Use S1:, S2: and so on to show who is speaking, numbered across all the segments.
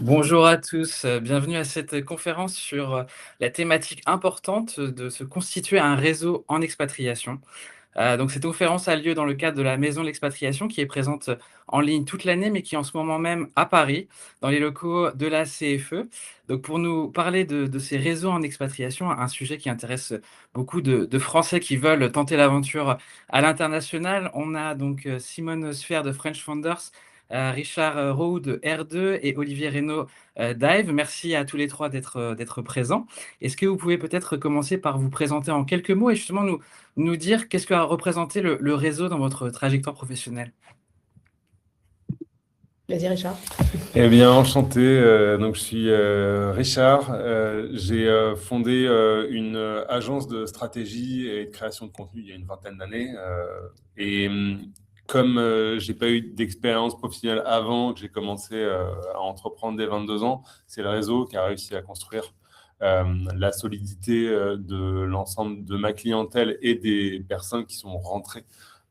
S1: Bonjour à tous, bienvenue à cette conférence sur la thématique importante de se constituer un réseau en expatriation. Donc cette conférence a lieu dans le cadre de la Maison de l'expatriation qui est présente en ligne toute l'année, mais qui est en ce moment même à Paris, dans les locaux de la CFE. Donc pour nous parler de ces réseaux en expatriation, un sujet qui intéresse beaucoup de Français qui veulent tenter l'aventure à l'international, on a donc Simone Sfer de French Founders, Richard Rowe de R2 et Olivier Reynaud d'Hive. Merci à tous les trois d'être présents. Est-ce que vous pouvez peut-être commencer par vous présenter en quelques mots et justement nous dire qu'est-ce qu'a représenté le réseau dans votre trajectoire professionnelle?
S2: Vas-y, Richard.
S3: Eh bien, enchanté. Donc, je suis Richard. J'ai fondé une agence de stratégie et de création de contenu il y a une vingtaine d'années. Comme j'ai pas eu d'expérience professionnelle avant que j'ai commencé à entreprendre dès 22 ans, c'est le réseau qui a réussi à construire la solidité de l'ensemble de ma clientèle et des personnes qui sont rentrées.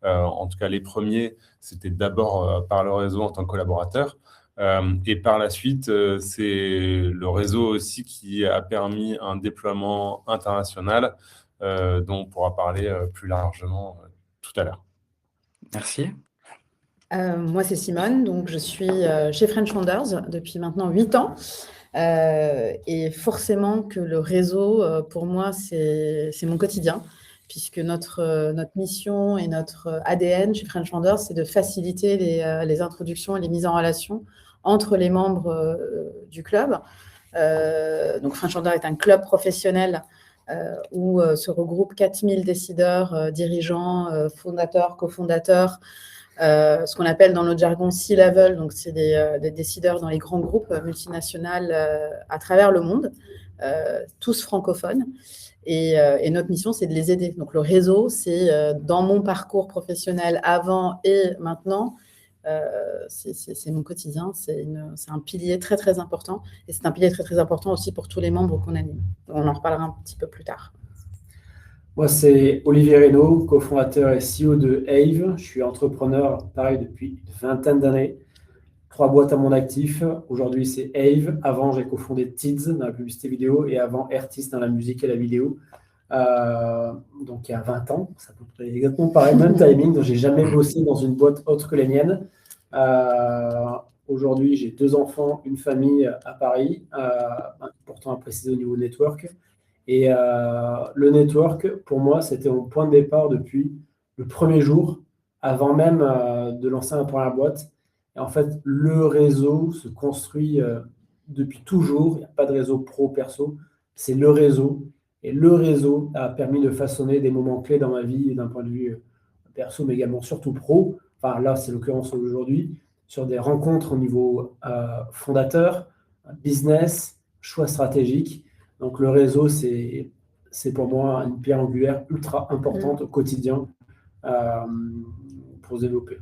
S3: En tout cas, les premiers, c'était d'abord par le réseau en tant que collaborateur. Et par la suite, c'est le réseau aussi qui a permis un déploiement international dont on pourra parler plus largement tout à l'heure.
S1: Merci.
S2: Moi, c'est Simone, donc je suis chez French Founders depuis maintenant 8 ans. Et forcément que le réseau, pour moi, c'est mon quotidien, puisque notre mission et notre ADN chez French Founders, c'est de faciliter les introductions et les mises en relation entre les membres du club. Donc French Founders est un club professionnel où se regroupent 4000 décideurs, dirigeants, fondateurs, cofondateurs, ce qu'on appelle dans notre jargon C-level, donc c'est des décideurs dans les grands groupes multinationaux à travers le monde, tous francophones. Et notre mission, c'est de les aider. Donc le réseau, c'est dans mon parcours professionnel avant et maintenant, c'est mon quotidien, c'est un pilier très très important. Et c'est un pilier très très important aussi pour tous les membres qu'on anime. On en reparlera un petit peu plus tard.
S4: Moi, c'est Olivier Reynaud, cofondateur et CEO de Hive. Je suis entrepreneur, pareil, depuis une vingtaine d'années. 3 boîtes à mon actif. Aujourd'hui, c'est Hive. Avant, j'ai cofondé Tids dans la publicité vidéo et avant Artist dans la musique et la vidéo. Donc, il y a 20 ans. C'est à peu près exactement pareil, même timing. Donc, j'ai jamais bossé dans une boîte autre que les miennes. Aujourd'hui, j'ai 2 enfants, une famille à Paris. Important à préciser au niveau network. Et le network, pour moi, c'était mon point de départ depuis le premier jour, avant même de lancer ma première boîte. Et en fait, le réseau se construit depuis toujours. Il n'y a pas de réseau pro-perso, c'est le réseau. Et le réseau a permis de façonner des moments clés dans ma vie, d'un point de vue perso, mais également surtout pro. Enfin, là, c'est l'occurrence aujourd'hui, sur des rencontres au niveau fondateur, business, choix stratégique. Donc, le réseau, c'est pour moi une pierre angulaire ultra importante au quotidien pour se développer.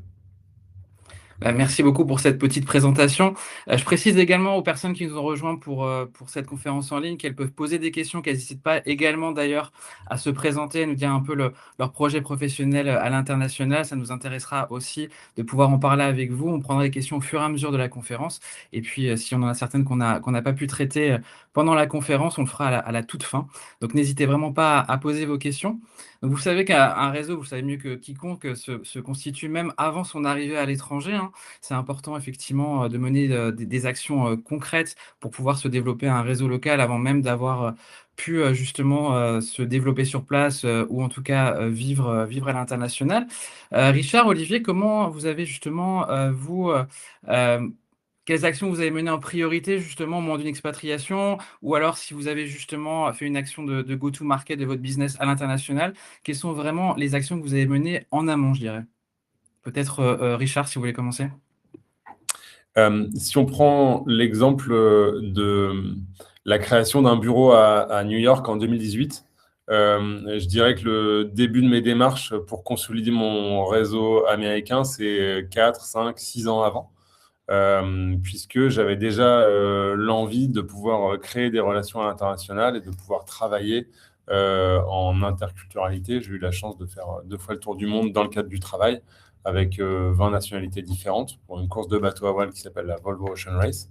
S1: Merci beaucoup pour cette petite présentation. Je précise également aux personnes qui nous ont rejoints pour cette conférence en ligne qu'elles peuvent poser des questions, qu'elles n'hésitent pas également d'ailleurs à se présenter, à nous dire un peu leur projet professionnel à l'international. Ça nous intéressera aussi de pouvoir en parler avec vous. On prendra les questions au fur et à mesure de la conférence. Et puis, si on en a certaines qu'on n'a pas pu traiter pendant la conférence, on le fera à la toute fin. Donc, n'hésitez vraiment pas à poser vos questions. Donc, vous savez qu'un réseau, vous savez mieux que quiconque, se constitue même avant son arrivée à l'étranger, hein. C'est important effectivement de mener des actions concrètes pour pouvoir se développer un réseau local avant même d'avoir pu justement se développer sur place ou en tout cas vivre à l'international. Richard, Olivier, comment vous avez justement, quelles actions vous avez menées en priorité justement au moment d'une expatriation, ou alors si vous avez justement fait une action de go-to-market de votre business à l'international, quelles sont vraiment les actions que vous avez menées en amont, je dirais? Peut-être Richard, si vous voulez commencer.
S3: Si on prend l'exemple de la création d'un bureau à New York en 2018, je dirais que le début de mes démarches pour consolider mon réseau américain, c'est 4, 5, 6 ans avant, puisque j'avais déjà l'envie de pouvoir créer des relations internationales et de pouvoir travailler en interculturalité. J'ai eu la chance de faire 2 fois le tour du monde dans le cadre du travail. avec 20 nationalités différentes pour une course de bateau à voile qui s'appelle la Volvo Ocean Race,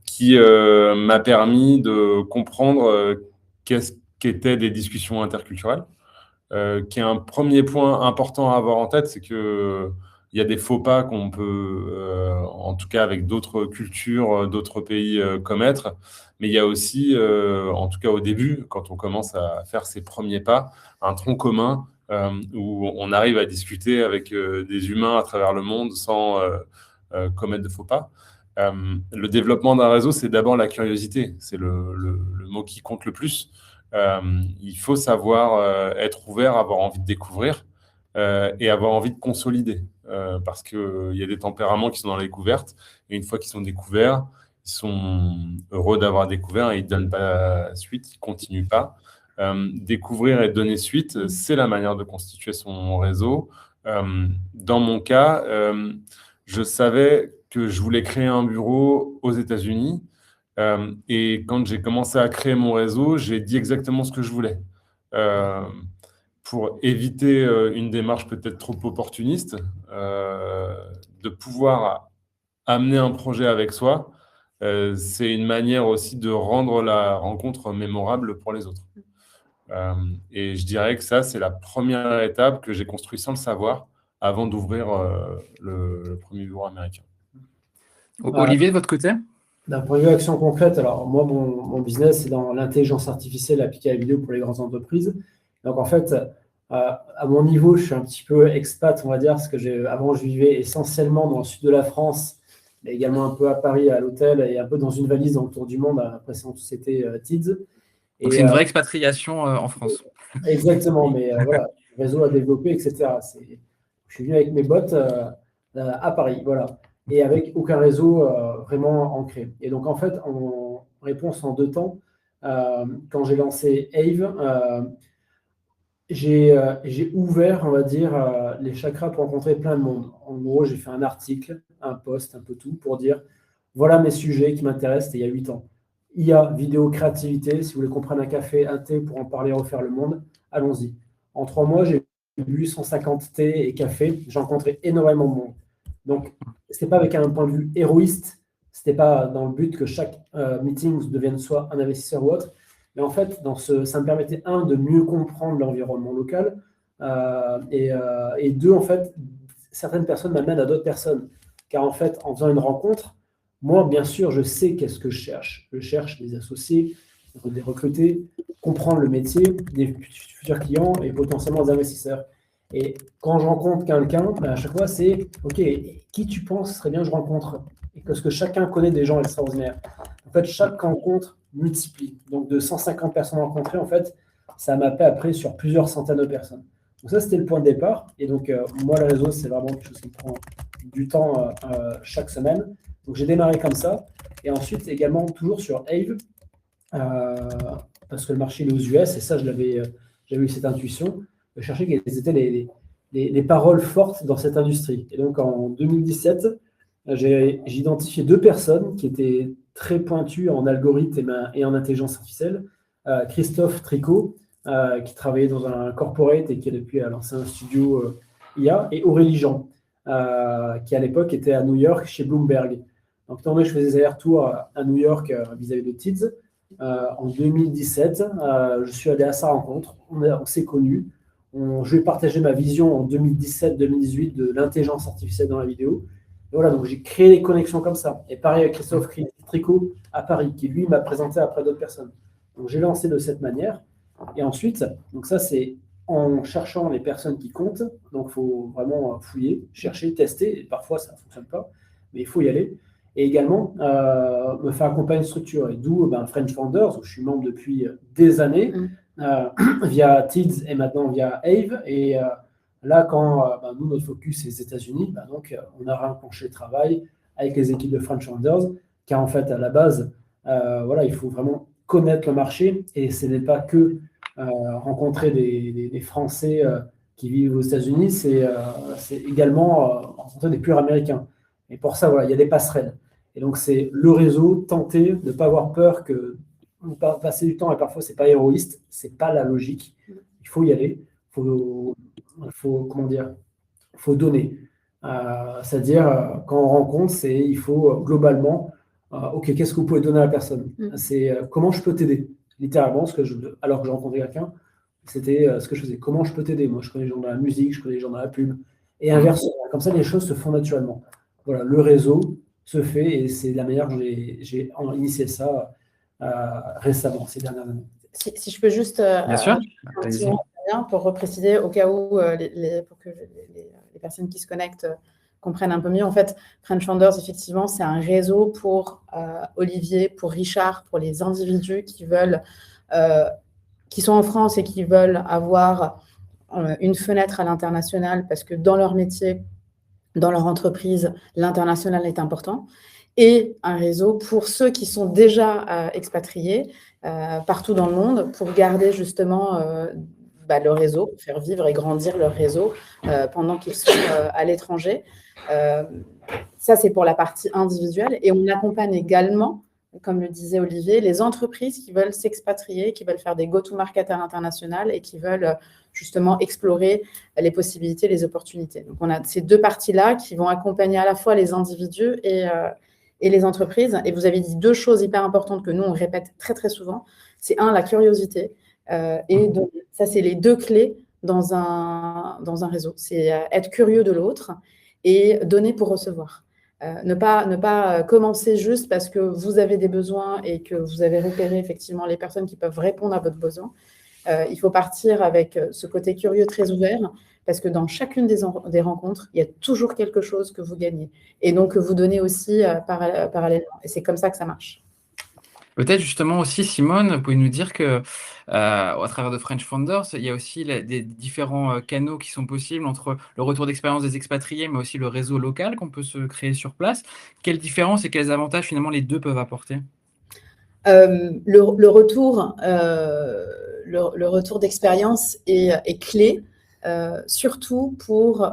S3: qui m'a permis de comprendre qu'est-ce qu'étaient des discussions interculturelles, qui est un premier point important à avoir en tête, c'est que il y a des faux pas qu'on peut, en tout cas avec d'autres cultures, d'autres pays, commettre. Mais il y a aussi, en tout cas au début, quand on commence à faire ses premiers pas, un tronc commun où on arrive à discuter avec des humains à travers le monde sans commettre de faux pas. Le développement d'un réseau, c'est d'abord la curiosité. C'est le mot qui compte le plus. Il faut savoir être ouvert, avoir envie de découvrir et avoir envie de consolider. Parce qu'il y a des tempéraments qui sont dans la découverte, et une fois qu'ils sont découverts, ils sont heureux d'avoir découvert et ils ne donnent pas suite, ils ne continuent pas. Découvrir et donner suite, c'est la manière de constituer son réseau. Dans mon cas, je savais que je voulais créer un bureau aux États-Unis. Et quand j'ai commencé à créer mon réseau, j'ai dit exactement ce que je voulais. Pour éviter une démarche peut-être trop opportuniste, de pouvoir amener un projet avec soi, c'est une manière aussi de rendre la rencontre mémorable pour les autres. Et je dirais que ça, c'est la première étape que j'ai construite sans le savoir avant d'ouvrir le premier bureau américain.
S1: Olivier, de votre côté?
S4: D'un point de vue action concrète, alors moi, mon business, c'est dans l'intelligence artificielle appliquée à la vidéo pour les grandes entreprises. Donc en fait, à mon niveau, je suis un petit peu expat, on va dire, parce que avant, je vivais essentiellement dans le sud de la France, mais également un peu à Paris, à l'hôtel, et un peu dans une valise dans le tour du monde, après ça, c'était TIDS.
S1: Donc c'est une vraie expatriation en France.
S4: Exactement, mais voilà, réseau à développer, etc. Je suis venu avec mes bottes à Paris, voilà, et avec aucun réseau vraiment ancré. Et donc, en fait, en réponse en 2 temps, quand j'ai lancé Ave, j'ai ouvert, on va dire, les chakras pour rencontrer plein de monde. En gros, j'ai fait un article, un post, un peu tout, pour dire, voilà mes sujets qui m'intéressent, c'était il y a 8 ans. IA, vidéo, créativité, si vous voulez qu'on prenne un café, un thé pour en parler, refaire le monde, allons-y. En 3 mois, j'ai bu 150 thés et cafés, j'ai rencontré énormément de monde. Donc, ce n'était pas avec un point de vue héroïste, ce n'était pas dans le but que chaque meeting devienne soit un investisseur ou autre, mais en fait, ça me permettait, de mieux comprendre l'environnement local, et 2, en fait, certaines personnes m'amènent à d'autres personnes. Car en fait, en faisant une rencontre, moi, bien sûr, je sais qu'est-ce que je cherche. Je cherche des associés, des recrutés, comprendre le métier, des futurs clients et potentiellement des investisseurs. Et quand je rencontre quelqu'un, à chaque fois, c'est « Ok, qui tu penses serait bien que je rencontre ?» Et parce que chacun connaît des gens extraordinaires. En fait, chaque rencontre multiplie. Donc, de 150 personnes rencontrées, en fait, ça m'a fait après sur plusieurs centaines de personnes. Donc ça, c'était le point de départ. Et donc, moi, le réseau, c'est vraiment quelque chose qui me prend du temps chaque semaine. Donc, j'ai démarré comme ça. Et ensuite, également, toujours sur Ave, parce que le marché est aux US, et ça, j'avais eu cette intuition, de chercher quelles étaient les paroles fortes dans cette industrie. Et donc, en 2017, j'ai identifié 2 personnes qui étaient très pointues en algorithme et en intelligence artificielle. Christophe Tricot, qui travaillait dans un corporate et qui a depuis lancé un studio IA, et Aurélie Jean, qui à l'époque était à New York chez Bloomberg. Donc, étant donné que je faisais des allers-retours à New York vis-à-vis de TIDS, en 2017, je suis allé à sa rencontre, on s'est connus, je lui ai partagé ma vision en 2017-2018 de l'intelligence artificielle dans la vidéo. Et voilà, donc j'ai créé des connexions comme ça. Et pareil avec Christophe Tricot à Paris, qui lui m'a présenté après d'autres personnes. Donc j'ai lancé de cette manière. Et ensuite, donc ça c'est en cherchant les personnes qui comptent. Donc il faut vraiment fouiller, chercher, tester. Et parfois ça ne fonctionne pas, mais il faut y aller. Et également me faire accompagner une structure. Et d'où French Founders, où je suis membre depuis des années, via TIDS et maintenant via Ave. Et là, quand nous, notre focus, c'est les États-Unis, donc on a repenché le travail avec les équipes de French Founders, car en fait, à la base, voilà, il faut vraiment connaître le marché, et ce n'est pas que rencontrer des Français qui vivent aux États-Unis, c'est également rencontrer des purs Américains. Et pour ça, voilà, il y a des passerelles. Et donc, c'est le réseau, tenter de ne pas avoir peur que passer du temps, et parfois, ce n'est pas héroïste, ce n'est pas la logique. Il faut y aller. Il faut comment dire, faut donner. C'est-à-dire, quand on rencontre, il faut globalement, OK, qu'est-ce que vous pouvez donner à la personne? C'est comment je peux t'aider? Littéralement, alors que j'ai rencontré quelqu'un, c'était ce que je faisais. Comment je peux t'aider? Moi, je connais les gens dans la musique, je connais les gens dans la pub. Et inversement, comme ça, les choses se font naturellement. Voilà, le réseau se fait et c'est la manière dont j'ai initié ça récemment, ces dernières années.
S2: Si je peux juste
S1: Bien sûr,
S2: un petit mot pour repréciser au cas où pour que les personnes qui se connectent comprennent un peu mieux. En fait, French Founders, effectivement, c'est un réseau pour Olivier, pour Richard, pour les individus qui sont en France et qui veulent avoir une fenêtre à l'international parce que dans leur métier, dans leur entreprise, l'international est important. Et un réseau pour ceux qui sont déjà expatriés partout dans le monde pour garder justement le réseau, pour faire vivre et grandir leur réseau pendant qu'ils sont à l'étranger. Ça, c'est pour la partie individuelle. Et on accompagne également, comme le disait Olivier, les entreprises qui veulent s'expatrier, qui veulent faire des go-to-market à l'international et qui veulent justement explorer les possibilités, les opportunités. Donc, on a ces deux parties-là qui vont accompagner à la fois les individus et les entreprises. Et vous avez dit deux choses hyper importantes que nous, on répète très, très souvent. C'est la curiosité. Et donc, ça, c'est les deux clés dans un réseau. C'est être curieux de l'autre et donner pour recevoir. Ne pas commencer juste parce que vous avez des besoins et que vous avez repéré effectivement les personnes qui peuvent répondre à votre besoin. Il faut partir avec ce côté curieux très ouvert parce que dans chacune des rencontres, il y a toujours quelque chose que vous gagnez et donc que vous donnez aussi parallèlement. Et c'est comme ça que ça marche.
S1: Peut-être justement aussi, Simone, vous pouvez nous dire que à travers de French Founders, il y a aussi des différents canaux qui sont possibles entre le retour d'expérience des expatriés, mais aussi le réseau local qu'on peut se créer sur place. Quelles différences et quels avantages finalement les deux peuvent apporter?
S2: Le retour d'expérience est clé, surtout pour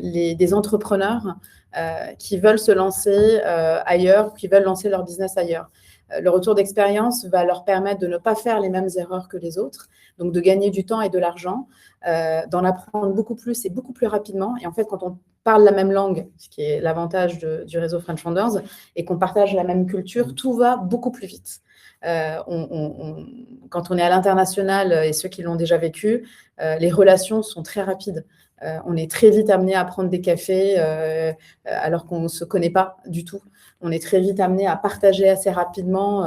S2: des entrepreneurs qui veulent se lancer ailleurs, qui veulent lancer leur business ailleurs. Le retour d'expérience va leur permettre de ne pas faire les mêmes erreurs que les autres, donc de gagner du temps et de l'argent, d'en apprendre beaucoup plus et beaucoup plus rapidement. Et en fait, quand on parle la même langue, ce qui est l'avantage du réseau French Founders, et qu'on partage la même culture, tout va beaucoup plus vite. Quand on est à l'international, et ceux qui l'ont déjà vécu, les relations sont très rapides. On est très vite amené à prendre des cafés alors qu'on ne se connaît pas du tout. On est très vite amené à partager assez rapidement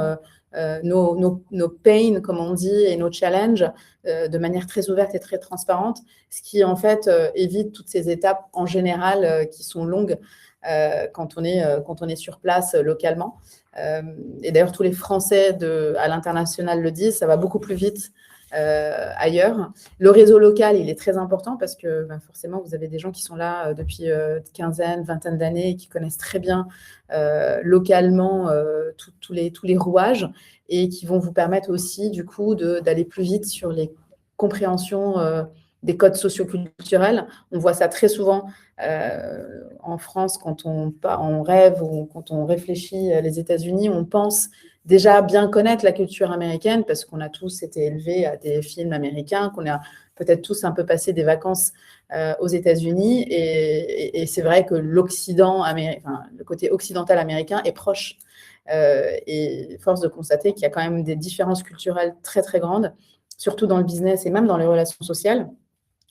S2: nos pains, comme on dit, et nos challenges de manière très ouverte et très transparente, ce qui en fait évite toutes ces étapes en général qui sont longues quand on est sur place localement. Et d'ailleurs, tous les Français à l'international le disent, ça va beaucoup plus vite ailleurs. Le réseau local, il est très important parce que forcément, vous avez des gens qui sont là depuis quinzaine, vingtaine d'années et qui connaissent très bien localement tous les rouages et qui vont vous permettre aussi, du coup, d'aller plus vite sur les compréhensions des codes socioculturels. On voit ça très souvent en France quand on rêve ou quand on réfléchit les États-Unis, on pense déjà bien connaître la culture américaine parce qu'on a tous été élevés à des films américains, qu'on a peut-être tous un peu passé des vacances aux États-Unis et c'est vrai que le côté occidental américain est proche et force de constater qu'il y a quand même des différences culturelles très très grandes, surtout dans le business et même dans les relations sociales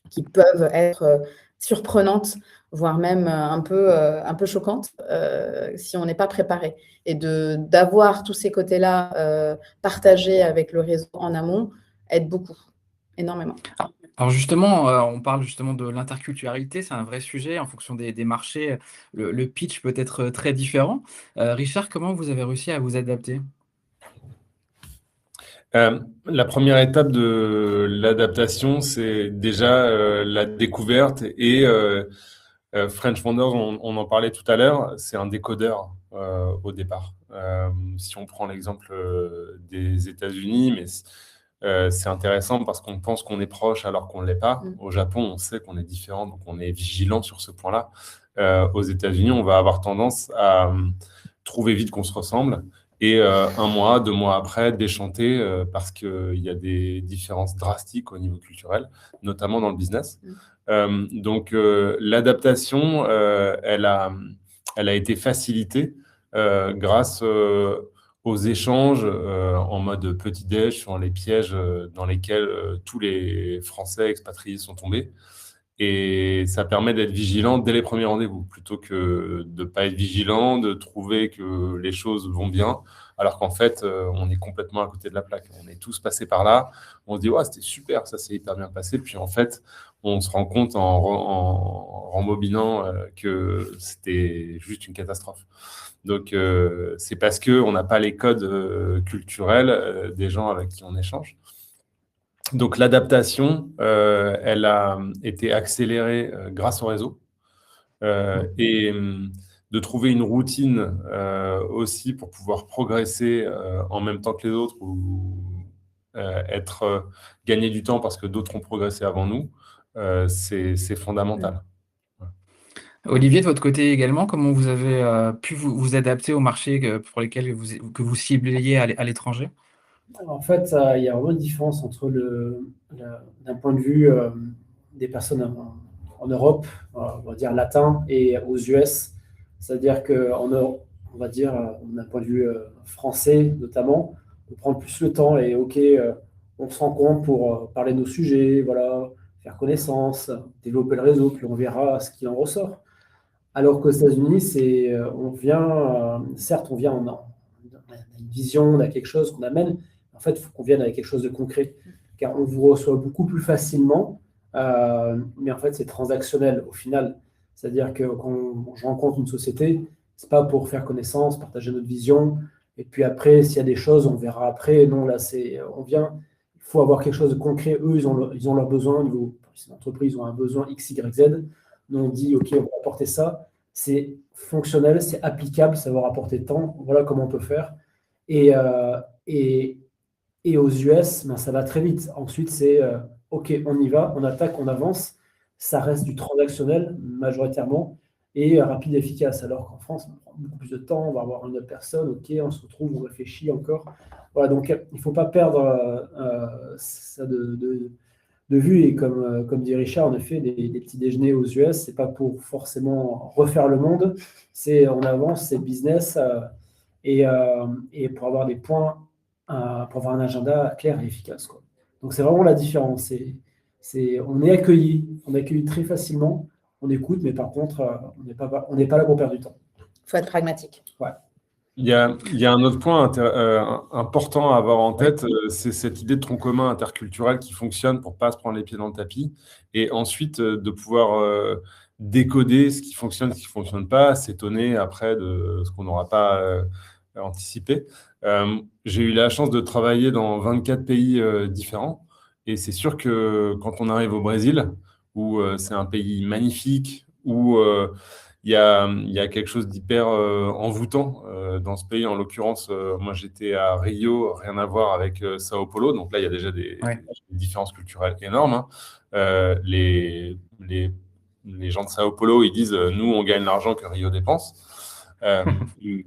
S2: qui peuvent être surprenantes, voire même un peu choquantes si on n'est pas préparé. Et d'avoir tous ces côtés-là partagés avec le réseau en amont aide beaucoup, énormément.
S1: Alors justement, on parle justement de l'interculturalité, c'est un vrai sujet. En fonction des marchés, le pitch peut être très différent. Richard, comment vous avez réussi à vous adapter?
S3: La première étape de l'adaptation, c'est déjà la découverte et French Founders, on en parlait tout à l'heure, c'est un décodeur au départ. Si on prend l'exemple des États-Unis, mais c'est intéressant parce qu'on pense qu'on est proche alors qu'on ne l'est pas. Au Japon, on sait qu'on est différent, donc on est vigilant sur ce point-là. Aux États-Unis, on va avoir tendance à trouver vite qu'on se ressemble et 1 mois, 2 mois après, déchanter parce qu'il y a des différences drastiques au niveau culturel, notamment dans le business. Donc, l'adaptation, elle a été facilitée grâce aux échanges en mode petit-déj sur les pièges dans lesquels tous les Français expatriés sont tombés. Et ça permet d'être vigilant dès les premiers rendez-vous, plutôt que de ne pas être vigilant, de trouver que les choses vont bien, alors qu'en fait, on est complètement à côté de la plaque. On est tous passés par là, on se dit « Ouais, c'était super, ça s'est hyper bien passé », puis en fait, on se rend compte en rembobinant que c'était juste une catastrophe. Donc, c'est parce qu'on n'a pas les codes culturels des gens avec qui on échange. Donc, l'adaptation, elle a été accélérée grâce au réseau et de trouver une routine aussi pour pouvoir progresser en même temps que les autres ou gagner du temps parce que d'autres ont progressé avant nous, c'est fondamental.
S1: Olivier, de votre côté également, comment vous avez pu vous adapter au marché pour lesquels que vous cibliez à l'étranger?
S4: En fait, il y a vraiment une différence entre d'un point de vue des personnes en Europe, on va dire latin, et aux US. C'est-à-dire qu'en Europe, on va dire, d'un point de vue français notamment, on prend plus le temps et OK, on se rencontre pour parler de nos sujets, voilà, faire connaissance, développer le réseau, puis on verra ce qui en ressort. Alors qu'aux États-Unis, on vient, certes, on a une vision, on a quelque chose qu'on amène. En fait, il faut qu'on vienne avec quelque chose de concret, car on vous reçoit beaucoup plus facilement, mais en fait, c'est transactionnel au final. C'est-à-dire que quand je rencontre une société, c'est pas pour faire connaissance, partager notre vision, et puis après, s'il y a des choses, on verra après. Non, là, on vient, il faut avoir quelque chose de concret. Eux, ils ont leurs besoins, au niveau, ces entreprises ont un besoin X, Y, Z. Nous, on dit, OK, on va apporter ça. C'est fonctionnel, c'est applicable, ça va rapporter tant. Voilà comment on peut faire. Et aux US, ben, ça va très vite. Ensuite, c'est OK, on y va, on attaque, on avance. Ça reste du transactionnel majoritairement et rapide et efficace. Alors qu'en France, on prend beaucoup plus de temps, on va avoir une autre personne, OK, on se retrouve, on réfléchit encore. Voilà, donc il ne faut pas perdre ça de vue. Et comme dit Richard, en effet, des petits déjeuners aux US, ce n'est pas pour forcément refaire le monde, on avance, c'est business et pour avoir des points, pour avoir un agenda clair et efficace, quoi. Donc c'est vraiment la différence. On est accueilli très facilement, on écoute, mais par contre, on n'est pas là pour perdre du temps.
S2: Il faut être pragmatique.
S4: Ouais.
S3: Il y a un autre point important à avoir en tête, c'est cette idée de tronc commun interculturel qui fonctionne pour ne pas se prendre les pieds dans le tapis et ensuite de pouvoir décoder ce qui fonctionne, ce qui ne fonctionne pas, s'étonner après de ce qu'on n'aura pas anticipé. J'ai eu la chance de travailler dans 24 pays différents et c'est sûr que quand on arrive au Brésil, où c'est un pays magnifique, où il y a quelque chose d'hyper envoûtant dans ce pays. En l'occurrence, moi, j'étais à Rio, rien à voir avec Sao Paulo. Donc là, il y a déjà des différences culturelles énormes, hein. Les gens de Sao Paulo, ils disent « nous, on gagne l'argent que Rio dépense ». Et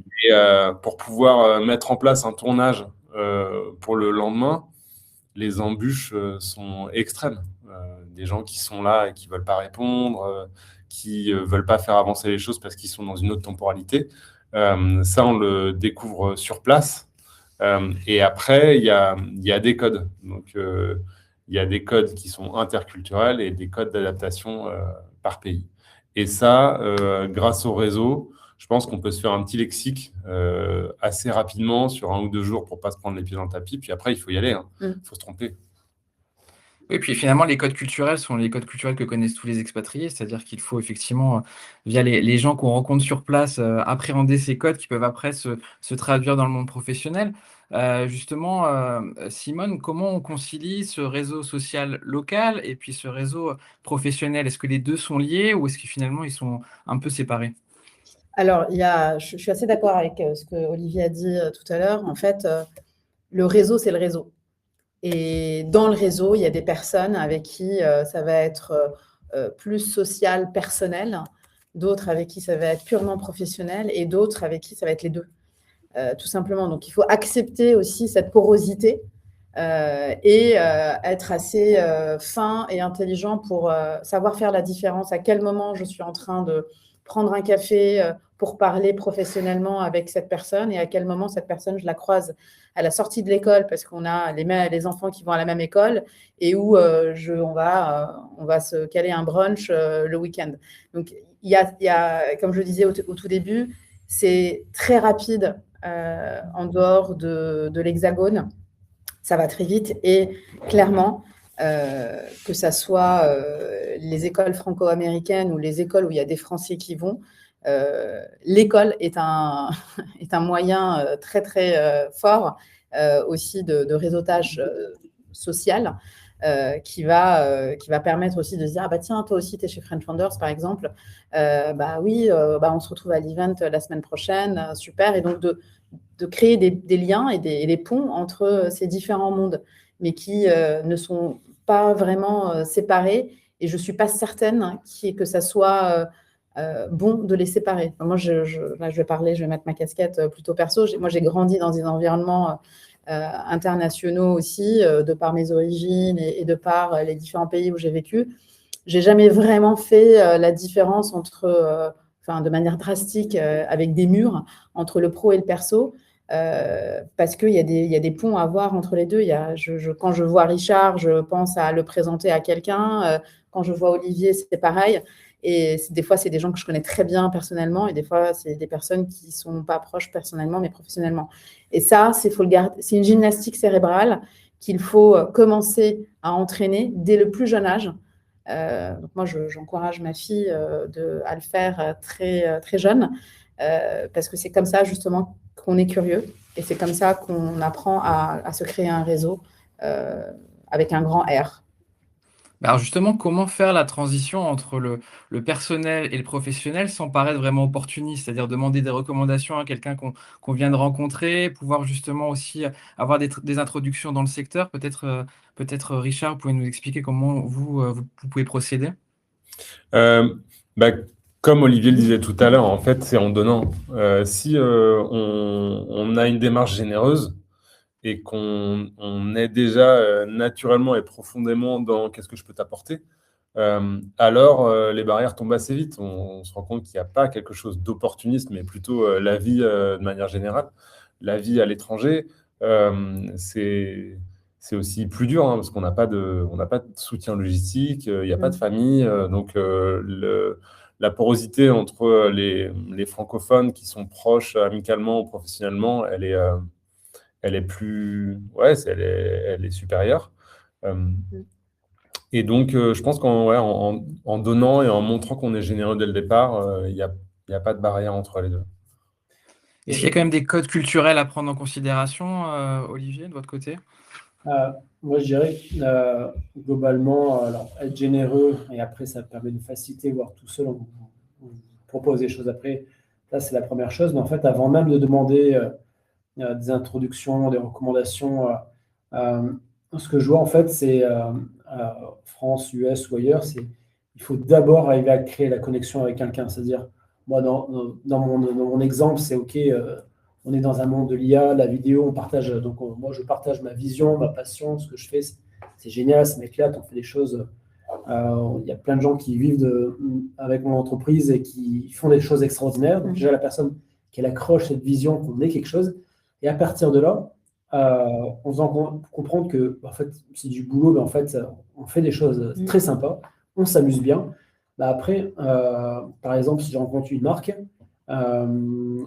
S3: pour pouvoir mettre en place un tournage pour le lendemain, les embûches sont extrêmes. Des gens qui sont là et qui ne veulent pas répondre, qui ne veulent pas faire avancer les choses parce qu'ils sont dans une autre temporalité. Ça, on le découvre sur place. Et après, il y a des codes. Donc, il y a des codes qui sont interculturels et des codes d'adaptation par pays. Et ça, grâce au réseau, je pense qu'on peut se faire un petit lexique assez rapidement sur 1 ou 2 jours pour ne pas se prendre les pieds dans le tapis. Puis après, il faut y aller. Il faut se tromper.
S1: Oui, puis finalement, les codes culturels sont les codes culturels que connaissent tous les expatriés, c'est-à-dire qu'il faut effectivement, via les gens qu'on rencontre sur place, appréhender ces codes qui peuvent après se traduire dans le monde professionnel. Justement, Simone, comment on concilie ce réseau social local et puis ce réseau professionnel? Est-ce que les 2 sont liés ou est-ce que finalement ils sont un peu séparés?
S2: Alors, je suis assez d'accord avec ce que Olivier a dit tout à l'heure. En fait, le réseau, c'est le réseau. Et dans le réseau, il y a des personnes avec qui ça va être plus social, personnel, d'autres avec qui ça va être purement professionnel et d'autres avec qui ça va être les deux, tout simplement. Donc, il faut accepter aussi cette porosité et être assez fin et intelligent pour savoir faire la différence, à quel moment je suis en train de prendre un café pour parler professionnellement avec cette personne et à quel moment cette personne, je la croise à la sortie de l'école parce qu'on a les enfants qui vont à la même école et où on va se caler un brunch le week-end. Donc, il y a, comme je le disais au tout début, c'est très rapide en dehors de l'Hexagone. Ça va très vite et clairement, que ça soit les écoles franco-américaines ou les écoles où il y a des Français qui vont, l'école est un moyen très, très fort aussi de réseautage social qui va permettre aussi de se dire ah bah tiens, toi aussi, tu es chez French Founders, par exemple. Bah oui, on se retrouve à l'event la semaine prochaine, super. Et donc, de créer des liens et des ponts entre ces différents mondes, mais qui ne sont pas vraiment séparés. Et je ne suis pas certaine que ça soit bon de les séparer. Enfin, moi, là, je vais mettre ma casquette plutôt perso. Moi, j'ai grandi dans des environnements internationaux aussi, de par mes origines et de par les différents pays où j'ai vécu. J'ai jamais vraiment fait la différence entre, de manière drastique, avec des murs entre le pro et le perso. Parce qu'il y a des ponts à voir entre les deux. Quand je vois Richard, je pense à le présenter à quelqu'un. Quand je vois Olivier, c'est pareil. Et des fois, c'est des gens que je connais très bien personnellement, et des fois, c'est des personnes qui ne sont pas proches personnellement, mais professionnellement. Et ça, c'est une gymnastique cérébrale qu'il faut commencer à entraîner dès le plus jeune âge. Donc moi, j'encourage ma fille à le faire très, très jeune, parce que c'est comme ça, justement, qu'on est curieux, et c'est comme ça qu'on apprend à se créer un réseau avec un grand R.
S1: Alors justement, comment faire la transition entre le personnel et le professionnel sans paraître vraiment opportuniste? C'est-à-dire demander des recommandations à quelqu'un qu'on vient de rencontrer, pouvoir justement aussi avoir des introductions dans le secteur. Peut-être Richard, vous pouvez nous expliquer comment vous pouvez procéder?
S3: Euh, bah, Comme Olivier le disait tout à l'heure, en fait, c'est en donnant. Si on a une démarche généreuse et qu'on est déjà naturellement et profondément dans qu'est-ce que je peux t'apporter, alors les barrières tombent assez vite. On se rend compte qu'il n'y a pas quelque chose d'opportuniste, mais plutôt la vie de manière générale. La vie à l'étranger, c'est aussi plus dur hein, parce on n'a pas de soutien logistique, il n'y a pas de famille. Donc, la porosité entre les francophones qui sont proches amicalement ou professionnellement, elle est plus, ouais, elle est supérieure. Et donc, je pense en donnant et en montrant qu'on est généreux dès le départ, il y a pas de barrière entre les deux.
S1: Est-ce qu'il y a quand même des codes culturels à prendre en considération, Olivier, de votre côté?
S4: Moi, je dirais globalement, alors, être généreux, et après, ça permet de faciliter, voire tout seul, on propose des choses après. Ça, c'est la première chose. Mais en fait, avant même de demander des introductions, des recommandations, ce que je vois, en fait, c'est France, US ou ailleurs, il faut d'abord arriver à créer la connexion avec quelqu'un. C'est-à-dire, moi, dans mon exemple, c'est OK, on est dans un monde de l'IA, la vidéo, on partage. Donc, moi, je partage ma vision, ma passion, ce que je fais. C'est génial, ça m'éclate, on fait des choses. Il y a plein de gens qui vivent avec mon entreprise et qui font des choses extraordinaires. Donc, déjà, la personne qui accroche cette vision qu'on est quelque chose. Et à partir de là, en faisant comprendre que en fait, c'est du boulot, mais en fait, on fait des choses très sympas, on s'amuse bien. Après, par exemple, si je rencontre une marque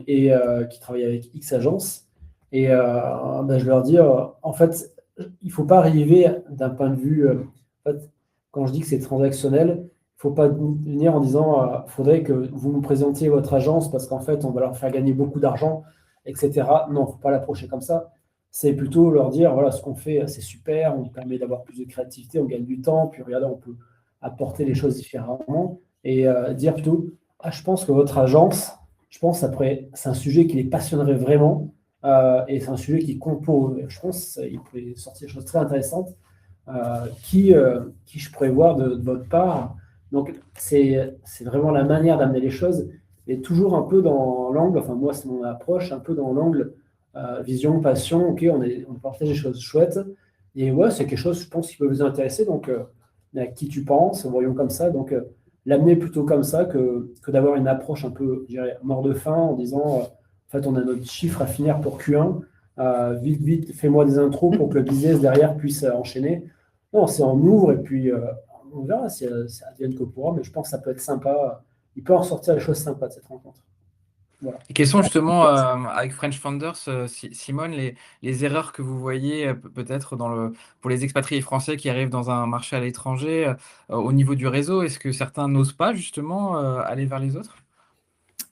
S4: qui travaille avec X agences, et je vais leur dire, en fait, il ne faut pas arriver d'un point de vue, en fait, quand je dis que c'est transactionnel, il ne faut pas venir en disant, il faudrait que vous nous présentiez votre agence parce qu'en fait, on va leur faire gagner beaucoup d'argent, etc. Non, il ne faut pas l'approcher comme ça. C'est plutôt leur dire, voilà, ce qu'on fait, c'est super, on permet d'avoir plus de créativité, on gagne du temps, puis regardez, on peut apporter les choses différemment et dire plutôt, je pense que votre agence, je pense après, c'est un sujet qui les passionnerait vraiment et c'est un sujet qui compose. Je pense qu'il pourrait sortir des choses très intéressantes qui je pourrais voir de votre part. Donc, c'est vraiment la manière d'amener les choses, et toujours un peu dans l'angle, enfin moi c'est mon approche, un peu dans l'angle vision, passion, ok, on partage des choses chouettes, Et ouais, c'est quelque chose, je pense, qui peut vous intéresser. Donc, à qui tu penses, voyons comme ça. Donc, l'amener plutôt comme ça que d'avoir une approche un peu, je dirais, mort de faim en disant, en fait, on a notre chiffre à finir pour Q1. Vite, vite, fais-moi des intros pour que le business derrière puisse enchaîner. Non, c'est on ouvre et puis on verra si ça advienne que pourra, mais je pense que ça peut être sympa. Il peut en sortir des choses sympas de cette rencontre. Voilà.
S1: Et quelles sont justement, avec French Founders, Simone, les erreurs que vous voyez peut-être pour les expatriés français qui arrivent dans un marché à l'étranger, au niveau du réseau? Est-ce que certains n'osent pas justement aller vers les autres?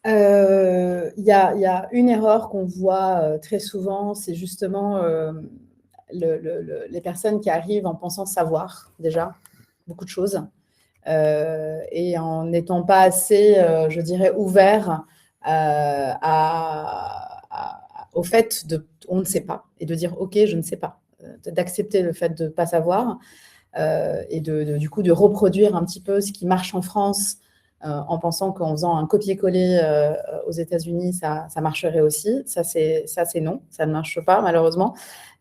S2: Il y a une erreur qu'on voit très souvent, c'est justement les personnes qui arrivent en pensant savoir déjà beaucoup de choses et en n'étant pas assez, je dirais, ouverts au fait on ne sait pas et de dire ok, je ne sais pas, d'accepter le fait de ne pas savoir et du coup de reproduire un petit peu ce qui marche en France en pensant qu'en faisant un copier-coller aux États-Unis, ça marcherait aussi. Ça, c'est non, ça ne marche pas, malheureusement.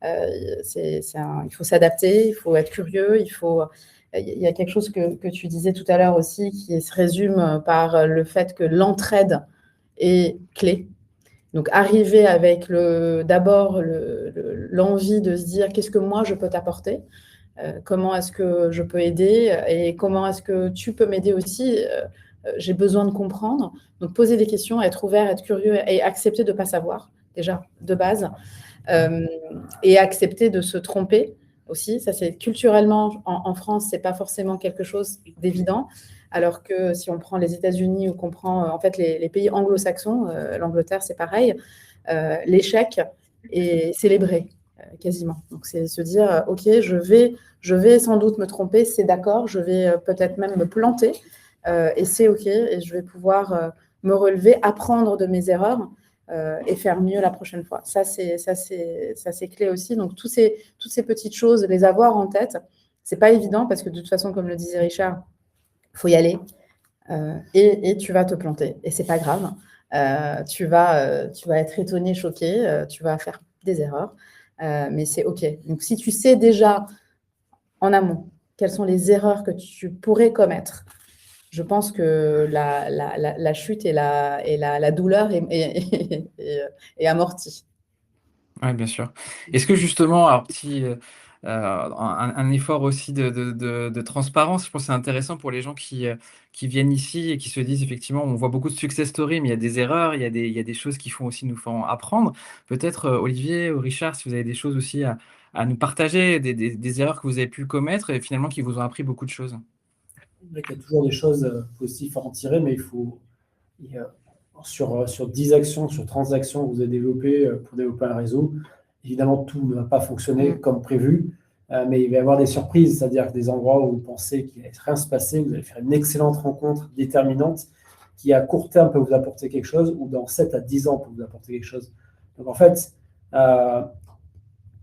S2: Il faut s'adapter, il faut être curieux, il y a quelque chose que tu disais tout à l'heure aussi qui se résume par le fait que l'entraide est clé. Donc, arriver avec d'abord l'envie de se dire qu'est-ce que moi je peux t'apporter, comment est-ce que je peux aider et comment est-ce que tu peux m'aider aussi. J'ai besoin de comprendre. Donc, poser des questions, être ouvert, être curieux et accepter de ne pas savoir, déjà, de base. Et accepter de se tromper aussi. Ça, c'est culturellement, en France, ce n'est pas forcément quelque chose d'évident. Alors que si on prend les États-Unis ou qu'on prend en fait les pays anglo-saxons, l'Angleterre, c'est pareil, l'échec est célébré quasiment. Donc, c'est se dire, OK, je vais sans doute me tromper, c'est d'accord, je vais peut-être même me planter, et c'est OK, et je vais pouvoir me relever, apprendre de mes erreurs et faire mieux la prochaine fois. Ça, c'est clé aussi. Donc, toutes ces petites choses, les avoir en tête, c'est pas évident parce que de toute façon, comme le disait Richard, il faut y aller et tu vas te planter. Et c'est pas grave. Tu vas être étonné, choqué, tu vas faire des erreurs, mais c'est OK. Donc, si tu sais déjà en amont quelles sont les erreurs que tu pourrais commettre, je pense que la chute et la douleur est amortie.
S1: Oui, bien sûr. Est-ce que justement, alors un effort aussi de transparence, je pense que c'est intéressant pour les gens qui viennent ici et qui se disent effectivement, on voit beaucoup de success stories, mais il y a des erreurs, il y a des choses qui nous font apprendre. Peut-être Olivier ou Richard, si vous avez des choses aussi à nous partager, des erreurs que vous avez pu commettre et finalement qui vous ont appris beaucoup de choses.
S4: Il y a toujours des choses positives à en tirer, mais sur 10 actions, sur 30 actions que vous avez développées pour développer un réseau, évidemment, tout ne va pas fonctionner comme prévu, mais il va y avoir des surprises, c'est-à-dire des endroits où vous pensez qu'il ne va rien se passer, vous allez faire une excellente rencontre déterminante qui, à court terme, peut vous apporter quelque chose, ou dans 7 à 10 ans, peut vous apporter quelque chose. Donc, en fait,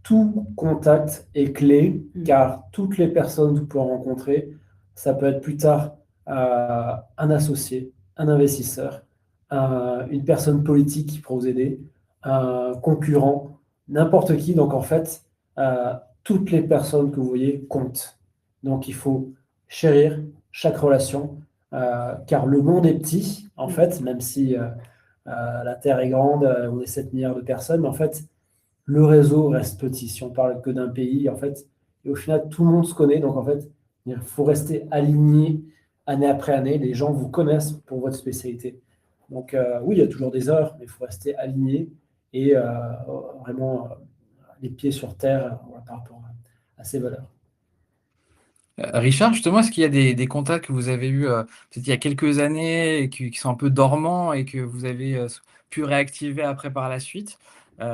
S4: tout contact est clé, car toutes les personnes que vous pouvez rencontrer, ça peut être plus tard un associé, un investisseur, une personne politique qui pourra vous aider, un concurrent, n'importe qui. Donc, en fait, toutes les personnes que vous voyez comptent. Donc, il faut chérir chaque relation, car le monde est petit, en fait, même si la Terre est grande, on est 7 milliards de personnes, mais en fait, le réseau reste petit. Si on parle que d'un pays, en fait, et au final, tout le monde se connaît. Donc, en fait, il faut rester aligné année après année. Les gens vous connaissent pour votre spécialité. Donc, oui, il y a toujours des erreurs, mais il faut rester aligné et vraiment les pieds sur terre par rapport à ces valeurs.
S1: Richard, justement, est-ce qu'il y a des contacts que vous avez eus peut-être il y a quelques années et qui sont un peu dormants et que vous avez pu réactiver après par la suite,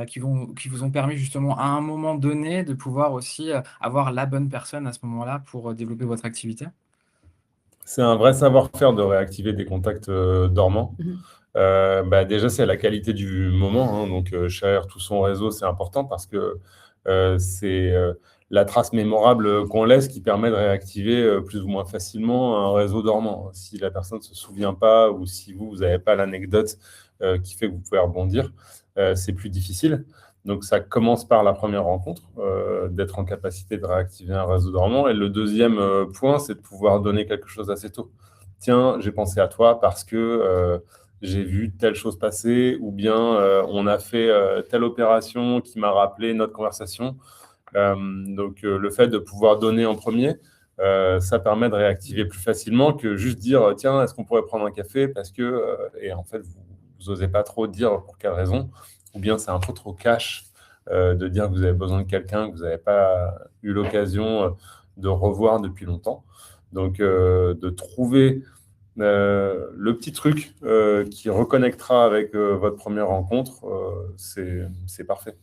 S1: qui vous ont permis justement à un moment donné de pouvoir aussi avoir la bonne personne à ce moment-là pour développer votre activité?
S3: C'est un vrai savoir-faire de réactiver des contacts dormants. Déjà, c'est la qualité du moment, hein, donc chérir tout son réseau, c'est important parce que c'est la trace mémorable qu'on laisse qui permet de réactiver plus ou moins facilement un réseau dormant. Si la personne ne se souvient pas ou si vous n'avez pas l'anecdote qui fait que vous pouvez rebondir, c'est plus difficile. Donc, ça commence par la première rencontre, d'être en capacité de réactiver un réseau dormant. Et le deuxième point, c'est de pouvoir donner quelque chose assez tôt. Tiens, j'ai pensé à toi parce que j'ai vu telle chose passer, ou bien on a fait telle opération qui m'a rappelé notre conversation. Donc, le fait de pouvoir donner en premier, ça permet de réactiver plus facilement que juste dire, tiens, est-ce qu'on pourrait prendre un café parce que, et en fait, vous n'osez pas trop dire pour quelle raison, ou bien c'est un peu trop cash de dire que vous avez besoin de quelqu'un que vous n'avez pas eu l'occasion de revoir depuis longtemps. Donc, de trouver le petit truc qui reconnectera avec votre première rencontre, c'est parfait.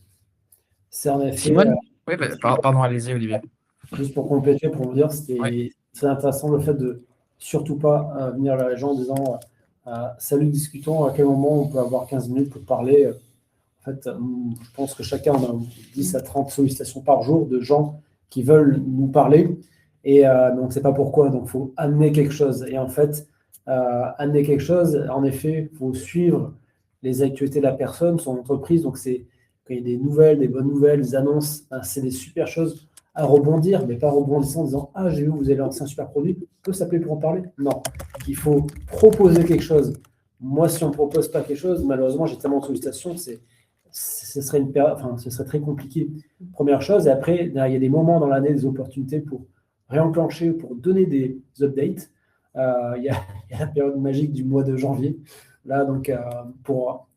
S4: C'est en effet,
S1: Simone? Oui, pardon, allez-y, Olivier.
S4: juste pour compléter, pour vous dire,
S1: Oui.
S4: c'était très intéressant le fait de surtout pas venir vers les gens en disant salut, discutons, à quel moment on peut avoir 15 minutes pour parler. En fait, je pense que chacun en a 10 à 30 sollicitations par jour de gens qui veulent nous parler. Et donc, on ne sait pas pourquoi. Donc, il faut amener quelque chose. Et en fait, amener quelque chose, en effet, il faut suivre les actualités de la personne, son entreprise. Donc, c'est quand il y a des nouvelles, des bonnes nouvelles, des annonces, c'est des super choses à rebondir, mais pas rebondissant en disant ah, j'ai vu, vous avez lancé un super produit, peut s'appeler pour en parler. Non, il faut proposer quelque chose. Moi, si on ne propose pas quelque chose, malheureusement, j'ai tellement de sollicitations, ce serait très compliqué. Première chose, et après, il y a des moments dans l'année, des opportunités pour réenclencher, pour donner des updates. Il y a la période magique du mois de janvier. Là, donc,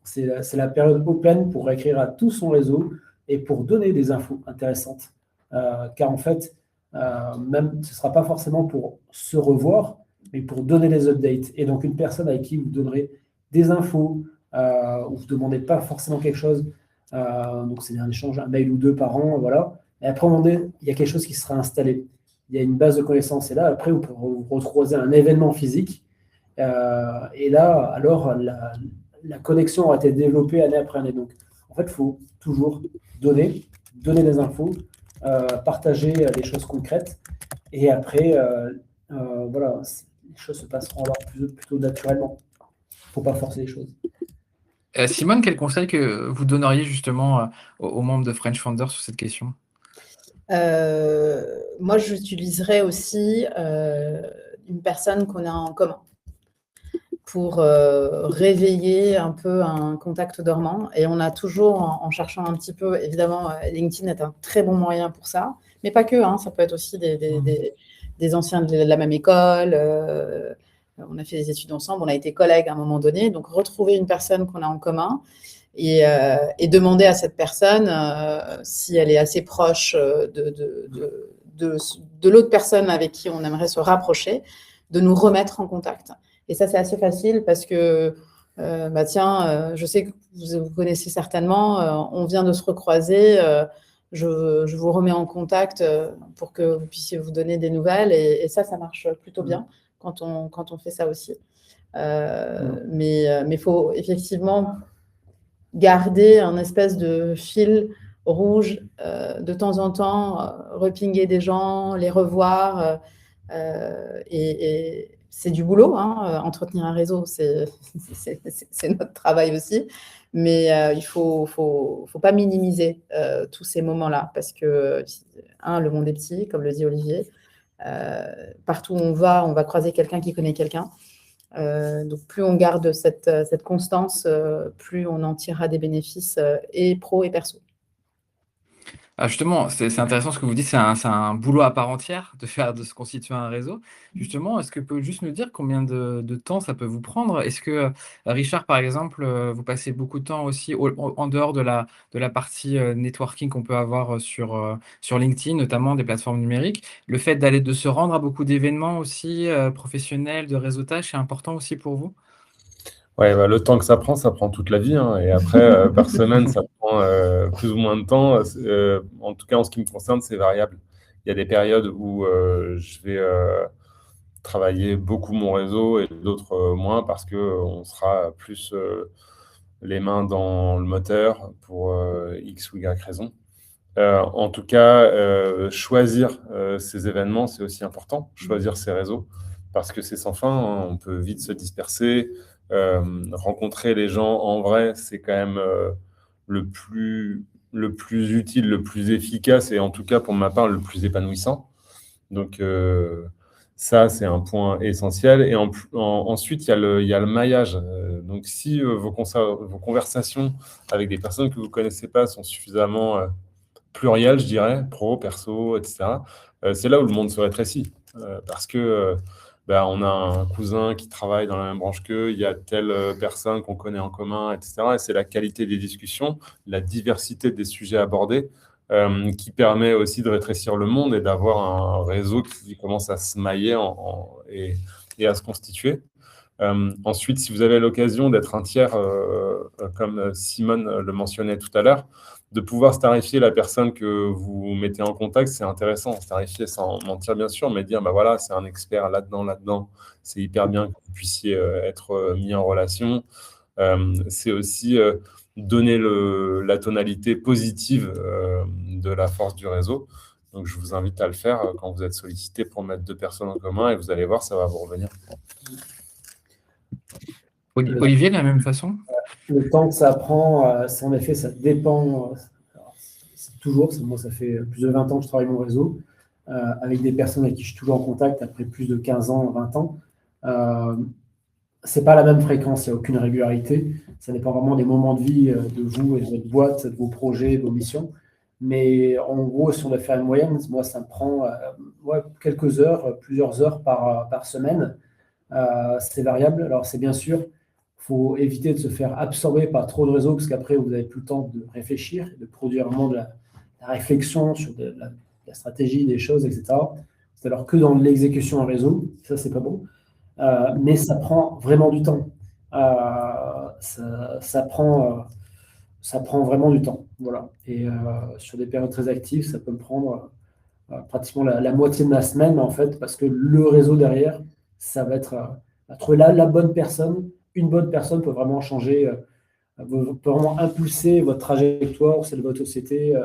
S4: c'est la période open pour écrire à tout son réseau et pour donner des infos intéressantes. Car en fait, même ce ne sera pas forcément pour se revoir, mais pour donner les updates. Et donc, une personne avec qui vous donnerez des infos, où vous ne demandez pas forcément quelque chose. Donc, c'est un échange, un mail ou deux par an, voilà. Et après, au moment donné, il y a quelque chose qui sera installé. Il y a une base de connaissances. Et là, après, vous pourrez vous retrouver à un événement physique. Et là, alors, la connexion aura été développée année après année. Donc, en fait, il faut toujours donner des infos, partager des choses concrètes. Et après, voilà, les choses se passeront alors plutôt naturellement. Il ne faut pas forcer les choses.
S1: Simone, quel conseil que vous donneriez justement aux membres de French Founders sur cette question?
S2: Moi, j'utiliserais aussi une personne qu'on a en commun pour réveiller un peu un contact dormant. Et on a toujours, en cherchant un petit peu, évidemment, LinkedIn est un très bon moyen pour ça, mais pas que, hein, ça peut être aussi des anciens de la même école. On a fait des études ensemble, on a été collègues à un moment donné. Donc, retrouver une personne qu'on a en commun et demander à cette personne si elle est assez proche de l'autre personne avec qui on aimerait se rapprocher, de nous remettre en contact. Et ça, c'est assez facile parce que, je sais que vous connaissez certainement, on vient de se recroiser, je vous remets en contact pour que vous puissiez vous donner des nouvelles. Et ça marche plutôt bien quand on fait ça aussi. Mais il faut effectivement garder un espèce de fil rouge de temps en temps, repinguer des gens, les revoir. Et c'est du boulot, hein, entretenir un réseau, c'est notre travail aussi. Mais il ne faut pas minimiser tous ces moments-là parce que, le monde est petit, comme le dit Olivier. Partout où on va croiser quelqu'un qui connaît quelqu'un. Donc, plus on garde cette constance, plus on en tirera des bénéfices et pro et perso.
S1: Ah, justement, c'est intéressant ce que vous dites, c'est un boulot à part entière de se constituer un réseau. Justement, est-ce que vous pouvez juste nous dire combien de temps ça peut vous prendre? Est-ce que, Richard, par exemple, vous passez beaucoup de temps aussi en dehors de la partie networking qu'on peut avoir sur LinkedIn, notamment des plateformes numériques? Le fait de se rendre à beaucoup d'événements aussi professionnels, de réseautage, c'est important aussi pour vous?
S3: Ouais, le temps que ça prend toute la vie, hein. Et après, par semaine, ça prend plus ou moins de temps. En tout cas, en ce qui me concerne, c'est variable. Il y a des périodes où je vais travailler beaucoup mon réseau et d'autres moins parce qu'on sera plus les mains dans le moteur pour X ou Y raison. En tout cas, choisir ces événements, c'est aussi important. Choisir ces réseaux parce que c'est sans fin, hein. On peut vite se disperser. Rencontrer les gens en vrai, c'est quand même le plus le plus utile, le plus efficace et en tout cas pour ma part le plus épanouissant. Donc ça, c'est un point essentiel. Et ensuite, il y a le maillage. Donc si vos conversations avec des personnes que vous ne connaissez pas sont suffisamment plurielles, je dirais, pro, perso, etc., c'est là où le monde se rétrécit. Parce que on a un cousin qui travaille dans la même branche qu'eux, il y a telle personne qu'on connaît en commun, etc. Et c'est la qualité des discussions, la diversité des sujets abordés qui permet aussi de rétrécir le monde et d'avoir un réseau qui commence à se mailler et à se constituer. Ensuite, si vous avez l'occasion d'être un tiers, comme Simone le mentionnait tout à l'heure, de pouvoir starifier la personne que vous mettez en contact, c'est intéressant. Starifier sans mentir, bien sûr, mais dire, voilà, c'est un expert là-dedans. C'est hyper bien que vous puissiez être mis en relation. C'est aussi donner la tonalité positive de la force du réseau. Donc, je vous invite à le faire quand vous êtes sollicité pour mettre 2 personnes en commun et vous allez voir, ça va vous revenir.
S1: Olivier, de la même façon?
S4: Le temps que ça prend, en effet, ça dépend. Moi, ça fait plus de 20 ans que je travaille mon réseau, avec des personnes avec qui je suis toujours en contact après plus de 15 ans, 20 ans. C'est pas la même fréquence, il n'y a aucune régularité. Ça dépend vraiment des moments de vie de vous et de votre boîte, de vos projets, de vos missions. Mais en gros, si on doit faire une moyenne, moi, ça me prend quelques heures, plusieurs heures par semaine. C'est variable. Alors, c'est bien sûr, il faut éviter de se faire absorber par trop de réseaux parce qu'après, vous n'avez plus le temps de réfléchir, de produire vraiment de la réflexion sur la stratégie, des choses, etc. C'est alors que dans l'exécution en réseau, ça, c'est pas bon. Mais ça prend vraiment du temps. Ça prend vraiment du temps. Voilà. Et sur des périodes très actives, ça peut me prendre pratiquement la moitié de ma semaine, en fait, parce que le réseau derrière, ça va être trouver la bonne personne. Une bonne personne peut vraiment changer, peut vraiment impulser votre trajectoire, celle de votre société.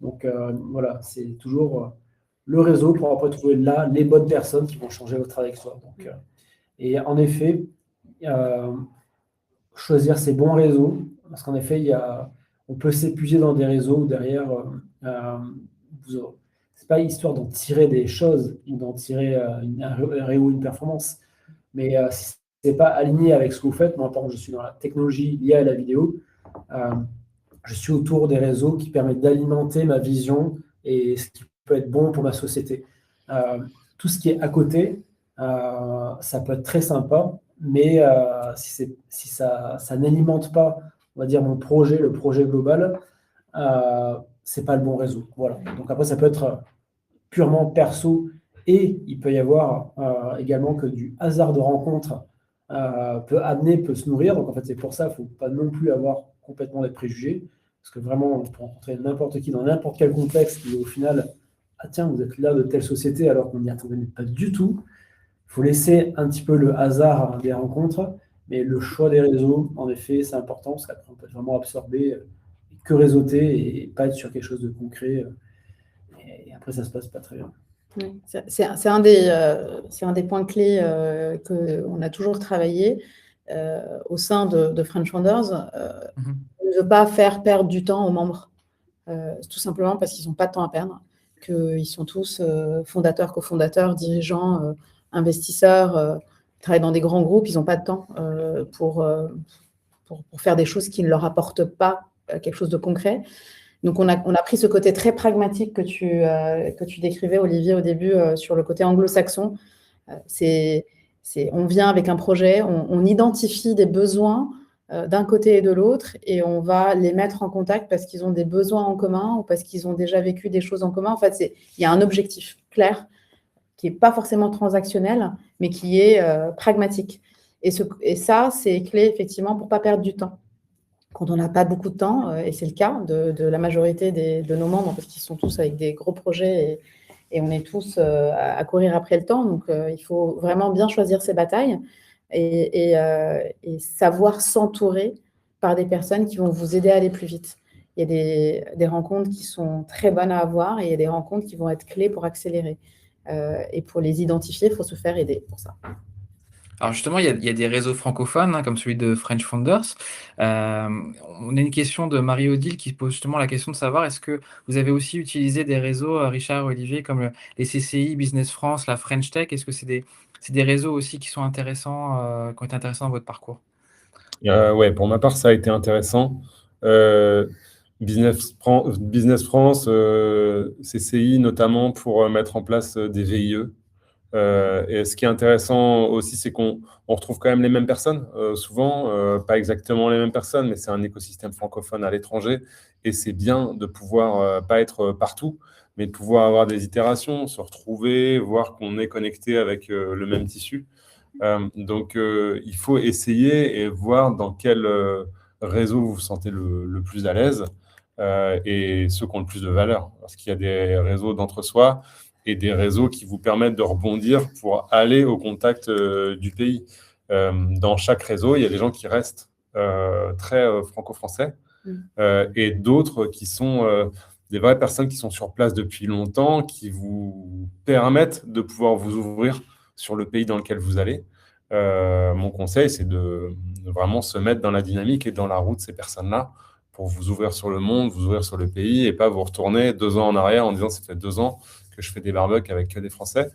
S4: Donc voilà, c'est toujours le réseau pour après trouver là les bonnes personnes qui vont changer votre trajectoire. Donc, et en effet, choisir ces bons réseaux, parce qu'en effet, on peut s'épuiser dans des réseaux où derrière, c'est pas histoire d'en tirer des choses ou d'en tirer une performance, mais si ce n'est pas aligné avec ce que vous faites, moi, par exemple, je suis dans la technologie liée à la vidéo, je suis autour des réseaux qui permettent d'alimenter ma vision et ce qui peut être bon pour ma société. Tout ce qui est à côté, ça peut être très sympa, mais si ça n'alimente pas, on va dire, mon projet, le projet global, c'est pas le bon réseau. Voilà. Donc après, ça peut être purement perso et il peut y avoir également que du hasard de rencontre peut se nourrir. Donc en fait, c'est pour ça qu'il ne faut pas non plus avoir complètement des préjugés, parce que vraiment, on peut rencontrer n'importe qui dans n'importe quel contexte qui au final, ah tiens, vous êtes là de telle société alors qu'on n'y attendait pas du tout. Il faut laisser un petit peu le hasard des rencontres, mais le choix des réseaux, en effet, c'est important, parce qu'après, on peut vraiment absorber que réseauter et pas être sur quelque chose de concret. Et après, ça se passe pas très bien.
S2: Oui, c'est un des points clés qu'on a toujours travaillé au sein de French Founders. On ne veut pas faire perdre du temps aux membres, tout simplement parce qu'ils n'ont pas de temps à perdre, qu'ils sont tous fondateurs, cofondateurs, dirigeants, investisseurs, travaillent dans des grands groupes, ils n'ont pas de temps pour faire des choses qui ne leur apportent pas quelque chose de concret. Donc, on a pris ce côté très pragmatique que tu décrivais, Olivier, au début, sur le côté anglo-saxon. On vient avec un projet, on identifie des besoins d'un côté et de l'autre, et on va les mettre en contact parce qu'ils ont des besoins en commun ou parce qu'ils ont déjà vécu des choses en commun. En fait, il y a un objectif clair qui n'est pas forcément transactionnel, mais qui est pragmatique. Et ça, c'est clé, effectivement, pour ne pas perdre du temps. Quand on n'a pas beaucoup de temps, et c'est le cas de la majorité de nos membres, parce qu'ils sont tous avec des gros projets et on est tous à courir après le temps. Donc, il faut vraiment bien choisir ses batailles et savoir s'entourer par des personnes qui vont vous aider à aller plus vite. Il y a des rencontres qui sont très bonnes à avoir et il y a des rencontres qui vont être clés pour accélérer. Et pour les identifier, il faut se faire aider pour ça.
S1: Alors justement, il y a des réseaux francophones, comme celui de French Founders. On a une question de Marie-Odile qui pose justement la question de savoir est-ce que vous avez aussi utilisé des réseaux, Richard, Olivier, comme les CCI, Business France, la French Tech? Est-ce que c'est des réseaux aussi qui sont intéressants, qui ont été intéressants dans votre parcours?
S3: Ouais, pour ma part, ça a été intéressant. Euh, Business France, CCI notamment pour mettre en place des VIE. Et ce qui est intéressant aussi, c'est qu'on retrouve quand même les mêmes personnes, souvent, pas exactement les mêmes personnes, mais c'est un écosystème francophone à l'étranger. Et c'est bien de pouvoir pas être partout, mais de pouvoir avoir des itérations, se retrouver, voir qu'on est connecté avec le même tissu. Donc, il faut essayer et voir dans quel réseau vous vous sentez le plus à l'aise et ceux qui ont le plus de valeur. Parce qu'il y a des réseaux d'entre-soi et des réseaux qui vous permettent de rebondir pour aller au contact du pays. Dans chaque réseau, il y a des gens qui restent très franco-français et d'autres qui sont des vraies personnes qui sont sur place depuis longtemps, qui vous permettent de pouvoir vous ouvrir sur le pays dans lequel vous allez. Mon conseil, c'est de vraiment se mettre dans la dynamique et dans la roue de ces personnes-là pour vous ouvrir sur le monde, vous ouvrir sur le pays et pas vous retourner 2 ans en arrière en disant ça fait 2 ans que je fais des barbecues avec que des Français.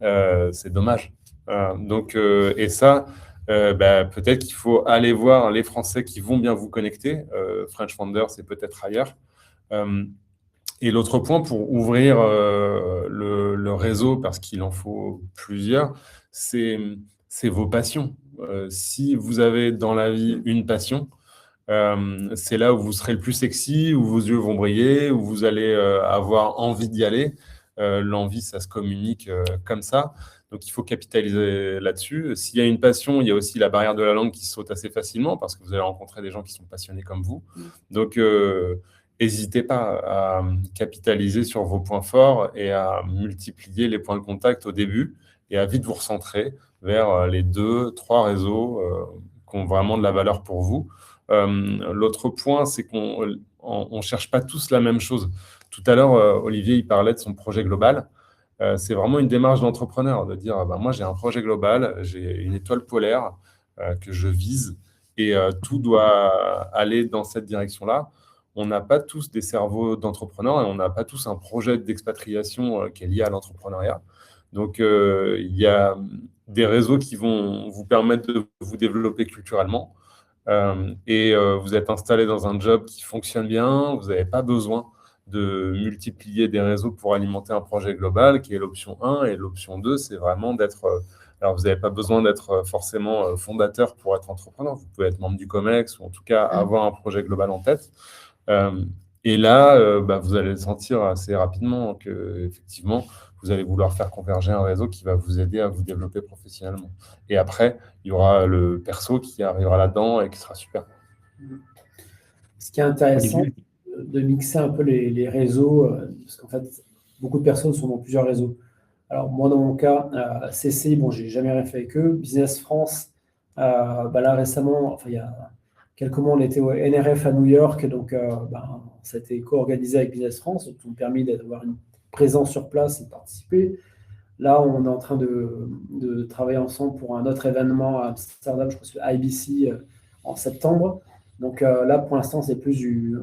S3: C'est dommage. Et ça, peut-être qu'il faut aller voir les Français qui vont bien vous connecter. French Founders, c'est peut-être ailleurs. Et l'autre point pour ouvrir le réseau, parce qu'il en faut plusieurs, c'est vos passions. Si vous avez dans la vie une passion, c'est là où vous serez le plus sexy, où vos yeux vont briller, où vous allez avoir envie d'y aller. L'envie, ça se communique comme ça. Donc, il faut capitaliser là-dessus. S'il y a une passion, il y a aussi la barrière de la langue qui saute assez facilement parce que vous allez rencontrer des gens qui sont passionnés comme vous. Donc, n'hésitez pas à capitaliser sur vos points forts et à multiplier les points de contact au début et à vite vous recentrer vers les 2-3 réseaux qui ont vraiment de la valeur pour vous. L'autre point, c'est qu'on ne cherche pas tous la même chose. Tout à l'heure, Olivier, il parlait de son projet global. C'est vraiment une démarche d'entrepreneur, de dire, moi, j'ai un projet global, j'ai une étoile polaire que je vise et tout doit aller dans cette direction-là. On n'a pas tous des cerveaux d'entrepreneurs et on n'a pas tous un projet d'expatriation qui est lié à l'entrepreneuriat. Donc, il y a des réseaux qui vont vous permettre de vous développer culturellement. Vous êtes installé dans un job qui fonctionne bien, vous n'avez pas besoin de multiplier des réseaux pour alimenter un projet global, qui est l'option 1. Et l'option 2, c'est vraiment d'être... alors, vous n'avez pas besoin d'être forcément fondateur pour être entrepreneur. Vous pouvez être membre du COMEX ou en tout cas avoir un projet global en tête. Et là, vous allez sentir assez rapidement qu'effectivement, vous allez vouloir faire converger un réseau qui va vous aider à vous développer professionnellement. Et après, il y aura le perso qui arrivera là-dedans et qui sera super.
S4: Ce qui est intéressant, de mixer un peu les réseaux, parce qu'en fait, beaucoup de personnes sont dans plusieurs réseaux. Alors, moi, dans mon cas, CCI, je n'ai jamais rien fait avec eux. Business France, là, récemment, il y a quelques mois, on était au NRF à New York, donc ça a été co-organisé avec Business France, donc ça nous a permis d'avoir une présence sur place et de participer. Là, on est en train de travailler ensemble pour un autre événement à Amsterdam, je crois que c'est IBC en septembre. Donc là, pour l'instant, c'est plus du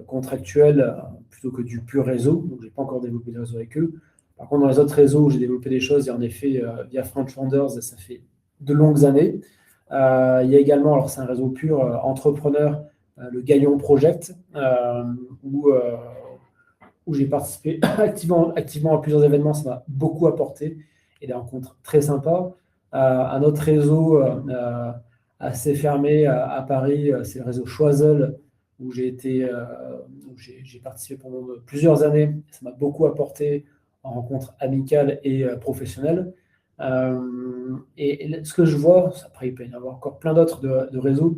S4: contractuel plutôt que du pur réseau. Donc, je n'ai pas encore développé de réseau avec eux. Par contre, dans les autres réseaux où j'ai développé des choses, et en effet, via French Founders, ça fait de longues années. Il y a également, alors c'est un réseau pur entrepreneur, le Galion Project, où j'ai participé activement à plusieurs événements. Ça m'a beaucoup apporté et des rencontres très sympas. Un autre réseau assez fermé à Paris, c'est le réseau Choiseul, où j'ai participé pendant plusieurs années. Ça m'a beaucoup apporté en rencontres amicales et professionnelles. Et ce que je vois, après il peut y avoir encore plein d'autres de réseaux,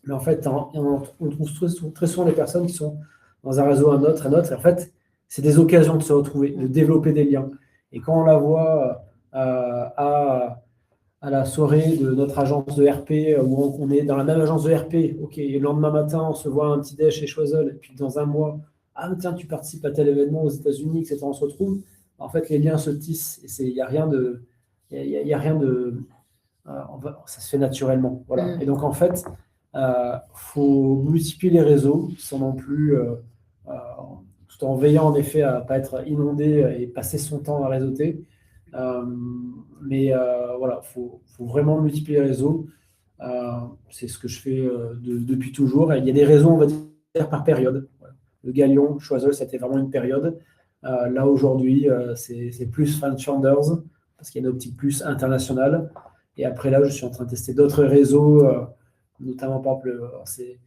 S4: mais en fait, on trouve très souvent des personnes qui sont dans un réseau, un autre, et en fait, c'est des occasions de se retrouver, de développer des liens. Et quand on la voit à la soirée de notre agence de RP, où on est dans la même agence de RP, ok, et le lendemain matin, on se voit un petit déj chez Choiseul, et puis dans un mois, tiens, tu participes à tel événement aux États-Unis, etc., on se retrouve. En fait, les liens se tissent, et il n'y a rien de ça se fait naturellement. Voilà. Et donc, en fait, faut multiplier les réseaux sans non plus, tout en veillant en effet à ne pas être inondé et passer son temps à réseauter. Mais voilà, faut vraiment multiplier les réseaux. C'est ce que je fais depuis toujours. Et il y a des réseaux, on va dire, par période. Voilà. Le Galion, Choiseul, c'était vraiment une période. Là, aujourd'hui, c'est plus French Founders, parce qu'il y a une optique plus internationale. Et après, là, je suis en train de tester d'autres réseaux, notamment, par exemple, c'est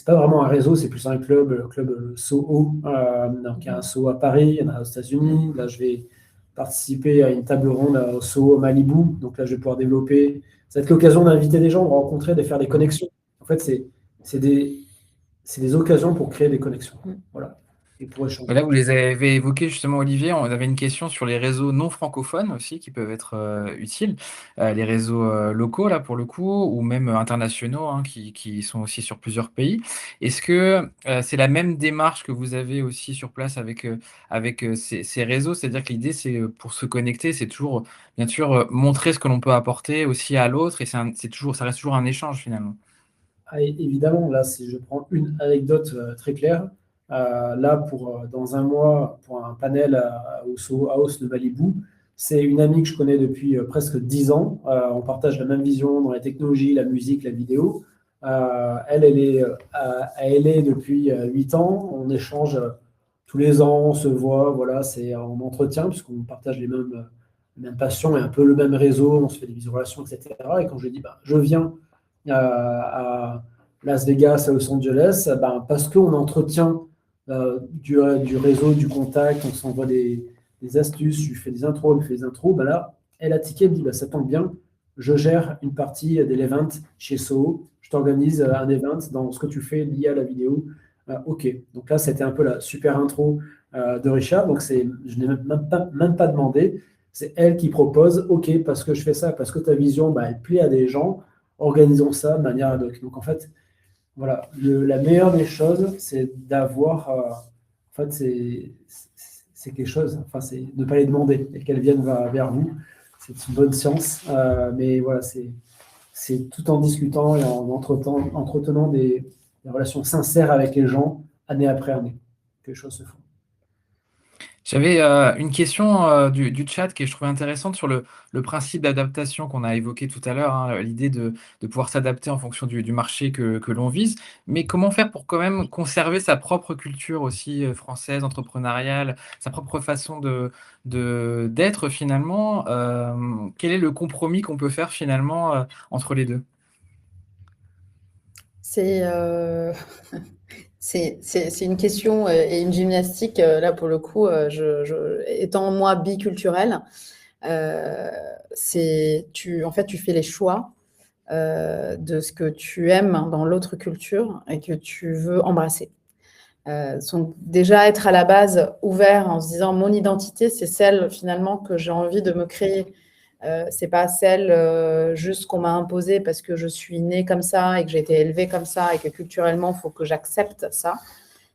S4: pas vraiment un réseau, c'est plus un club, le club Soho. Donc, il y a un Soho à Paris, il y en a aux États-Unis. Là, je vais participer à une table ronde au Soho Malibu. Donc là, je vais pouvoir développer. Ça va être l'occasion d'inviter des gens, de rencontrer, de faire des connexions. En fait, c'est des occasions pour créer des connexions. Voilà. Et pour échanger.
S1: Là, vous les avez évoqués justement, Olivier. On avait une question sur les réseaux non francophones aussi qui peuvent être utiles, les réseaux locaux là pour le coup, ou même internationaux hein, qui sont aussi sur plusieurs pays. Est-ce que c'est la même démarche que vous avez aussi sur place avec ces réseaux? C'est-à-dire que l'idée, c'est pour se connecter, c'est toujours bien sûr montrer ce que l'on peut apporter aussi à l'autre, et c'est toujours, ça reste toujours un échange finalement.
S4: Évidemment, là, si je prends une anecdote très claire, là, dans un mois, pour un panel au Soho House de Malibu, c'est une amie que je connais depuis presque 10 ans. On partage la même vision dans les technologies, la musique, la vidéo. Elle est à LA depuis 8 ans. On échange tous les ans, on se voit. Voilà, c'est en entretien, puisqu'on partage les mêmes passions et un peu le même réseau. On se fait des visualisations, etc. Et quand je dis, je viens à Las Vegas, à Los Angeles, parce qu'on entretient du réseau, du contact, on s'envoie des astuces, je lui fais des intros, elle me fait des intros, là, elle a tiqué, elle me dit, ça tombe bien, je gère une partie de l'event chez Soho, je t'organise un event dans ce que tu fais lié à la vidéo. Ok, donc là, c'était un peu la super intro de Richard, donc je n'ai même pas demandé, c'est elle qui propose, ok, parce que je fais ça, parce que ta vision, elle plaît à des gens, organisons ça de manière ad hoc. Donc, en fait, voilà, la meilleure des choses, c'est d'avoir, en fait, c'est quelque chose, enfin, c'est de ne pas les demander et qu'elles viennent vers vous. C'est une bonne science, mais voilà, c'est tout en discutant et en entretenant des relations sincères avec les gens, année après année, que les choses se font.
S1: J'avais une question du chat que je trouvais intéressante sur le principe d'adaptation qu'on a évoqué tout à l'heure, hein, l'idée de pouvoir s'adapter en fonction du marché que l'on vise. Mais comment faire pour quand même conserver sa propre culture aussi française, entrepreneuriale, sa propre façon d'être finalement? Quel est le compromis qu'on peut faire finalement entre les deux?
S2: C'est une question et une gymnastique, là pour le coup, étant moi biculturelle, en fait, tu fais les choix de ce que tu aimes dans l'autre culture et que tu veux embrasser. Donc déjà être à la base ouvert en se disant mon identité, c'est celle finalement que j'ai envie de me créer. C'est pas celle juste qu'on m'a imposée parce que je suis née comme ça et que j'ai été élevée comme ça et que culturellement, il faut que j'accepte ça.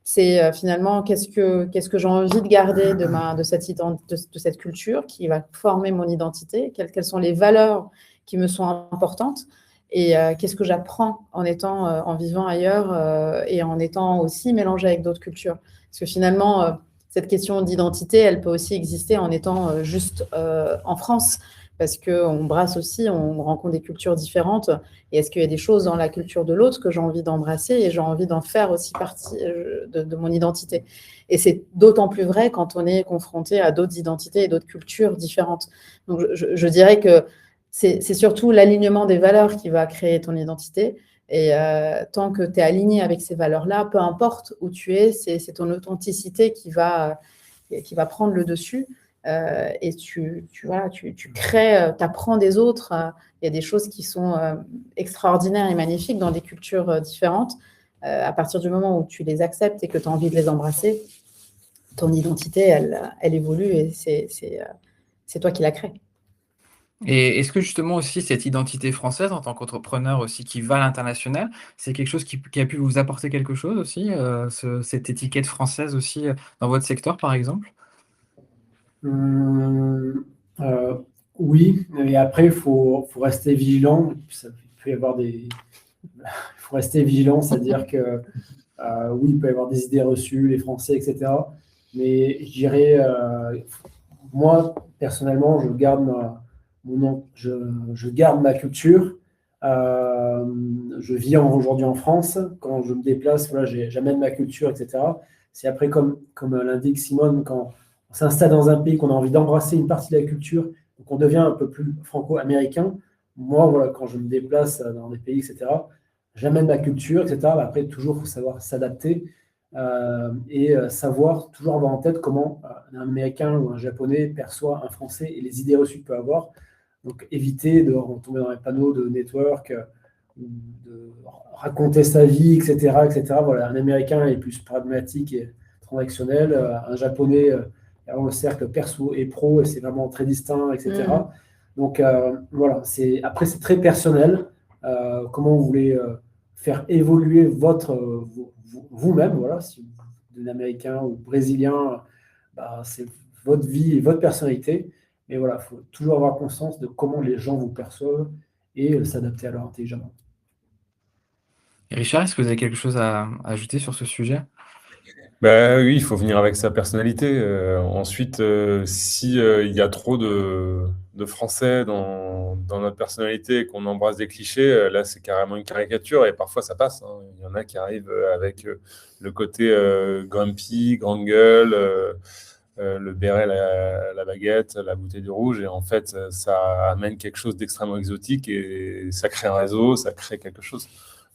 S2: C'est finalement qu'est-ce que j'ai envie de garder de cette culture qui va former mon identité, quelles sont les valeurs qui me sont importantes et qu'est-ce que j'apprends en vivant ailleurs et en étant aussi mélangée avec d'autres cultures. Parce que finalement, cette question d'identité, elle peut aussi exister en étant juste en France. Parce qu'on brasse aussi, on rencontre des cultures différentes. Et est-ce qu'il y a des choses dans la culture de l'autre que j'ai envie d'embrasser et j'ai envie d'en faire aussi partie de mon identité. Et c'est d'autant plus vrai quand on est confronté à d'autres identités et d'autres cultures différentes. Donc, je dirais que c'est surtout l'alignement des valeurs qui va créer ton identité. Et tant que tu es aligné avec ces valeurs-là, peu importe où tu es, c'est ton authenticité qui va prendre le dessus. Et tu crées, tu apprends des autres. Il y a des choses qui sont extraordinaires et magnifiques dans des cultures différentes. À partir du moment où tu les acceptes et que tu as envie de les embrasser, ton identité, elle évolue et c'est toi qui la crée.
S1: Et est-ce que justement aussi cette identité française en tant qu'entrepreneur aussi qui va à l'international, c'est quelque chose qui a pu vous apporter quelque chose aussi, cette étiquette française aussi dans votre secteur par exemple?
S4: Euh, Oui, et après, il faut rester vigilant. Il peut y avoir il faut rester vigilant, c'est-à-dire que oui, il peut y avoir des idées reçues, les Français, etc. Mais je dirais, moi, personnellement, je garde ma culture. Euh, je vis aujourd'hui en France. Quand je me déplace, voilà, j'amène ma culture, etc. C'est après, comme l'indique Simone, quand on s'installe dans un pays, qu'on a envie d'embrasser une partie de la culture, donc on devient un peu plus franco-américain. Moi, voilà, quand je me déplace dans des pays, etc., j'amène ma culture, etc. Mais après, toujours, il faut savoir s'adapter et savoir toujours avoir en tête comment un Américain ou un Japonais perçoit un Français et les idées reçues qu'il peut avoir. Donc, éviter de tomber dans les panneaux de network, de raconter sa vie, etc., etc. Voilà, un Américain est plus pragmatique et transactionnel. Un Japonais, le cercle perso et pro, et c'est vraiment très distinct, etc. Donc, voilà, après, c'est très personnel. Comment vous voulez faire évoluer vous-même, voilà, si vous êtes américain ou brésilien, bah, c'est votre vie et votre personnalité. Mais voilà, il faut toujours avoir conscience de comment les gens vous perçoivent et s'adapter à leur intelligemment.
S1: Et Richard, est-ce que vous avez quelque chose à ajouter sur ce sujet?
S3: Bah, oui, il faut venir avec sa personnalité. Ensuite, si il y a trop de Français dans notre personnalité et qu'on embrasse des clichés, là, c'est carrément une caricature et parfois ça passe, hein. Il y en a qui arrivent avec le côté grumpy, grande gueule, le béret, la baguette, la bouteille de rouge, et en fait, ça amène quelque chose d'extrêmement exotique et ça crée un réseau, ça crée quelque chose.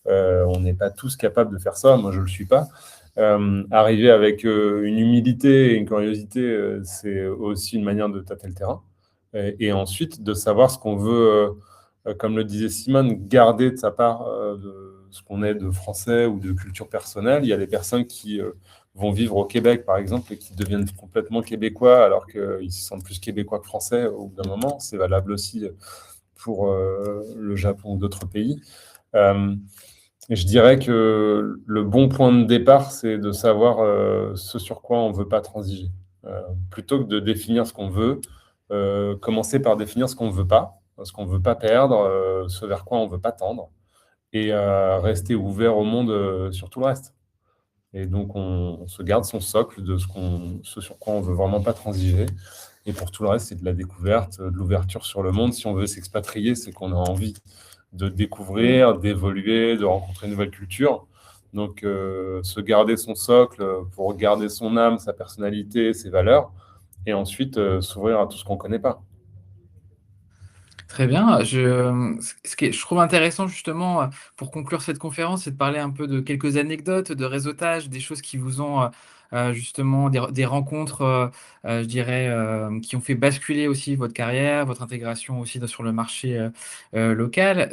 S3: On n'est pas tous capables de faire ça, moi je ne le suis pas. Arriver avec une humilité et une curiosité, c'est aussi une manière de tâter le terrain. Et ensuite, de savoir ce qu'on veut, comme le disait Simone, garder de sa part de ce qu'on est de français ou de culture personnelle. Il y a des personnes qui vont vivre au Québec, par exemple, et qui deviennent complètement québécois alors qu'ils se sentent plus québécois que français au bout d'un moment. C'est valable aussi pour le Japon ou d'autres pays. Et je dirais que le bon point de départ, c'est de savoir ce sur quoi on ne veut pas transiger. Plutôt que de définir ce qu'on veut, commencer par définir ce qu'on ne veut pas, ce qu'on ne veut pas perdre, ce vers quoi on ne veut pas tendre, et rester ouvert au monde sur tout le reste. Et donc, on se garde son socle de ce sur quoi on ne veut vraiment pas transiger. Et pour tout le reste, c'est de la découverte, de l'ouverture sur le monde. Si on veut s'expatrier, c'est qu'on a envie de découvrir, d'évoluer, de rencontrer une nouvelle culture. Donc, se garder son socle pour garder son âme, sa personnalité, ses valeurs, et ensuite s'ouvrir à tout ce qu'on ne connaît pas.
S1: Très bien. Ce que je trouve intéressant justement, pour conclure cette conférence, c'est de parler un peu de quelques anecdotes de réseautage, des choses qui vous ont, justement des rencontres, je dirais, qui ont fait basculer aussi votre carrière, votre intégration aussi sur le marché, local.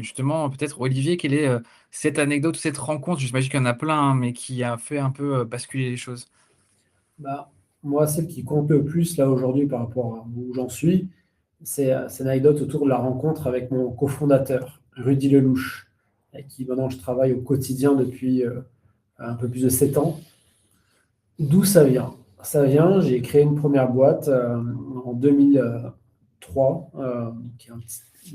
S1: Justement, peut-être Olivier, quelle est, cette anecdote ou cette rencontre, j'imagine qu'il y en a plein, hein, mais qui a fait un peu, basculer les choses?
S4: Bah, moi, celle qui compte le plus là aujourd'hui par rapport à où j'en suis, c'est une anecdote autour de la rencontre avec mon cofondateur, Rudy Lelouch, avec qui maintenant je travaille au quotidien depuis un peu plus de 7 ans. D'où ça vient? Ça vient, j'ai créé une première boîte en 2003, qui a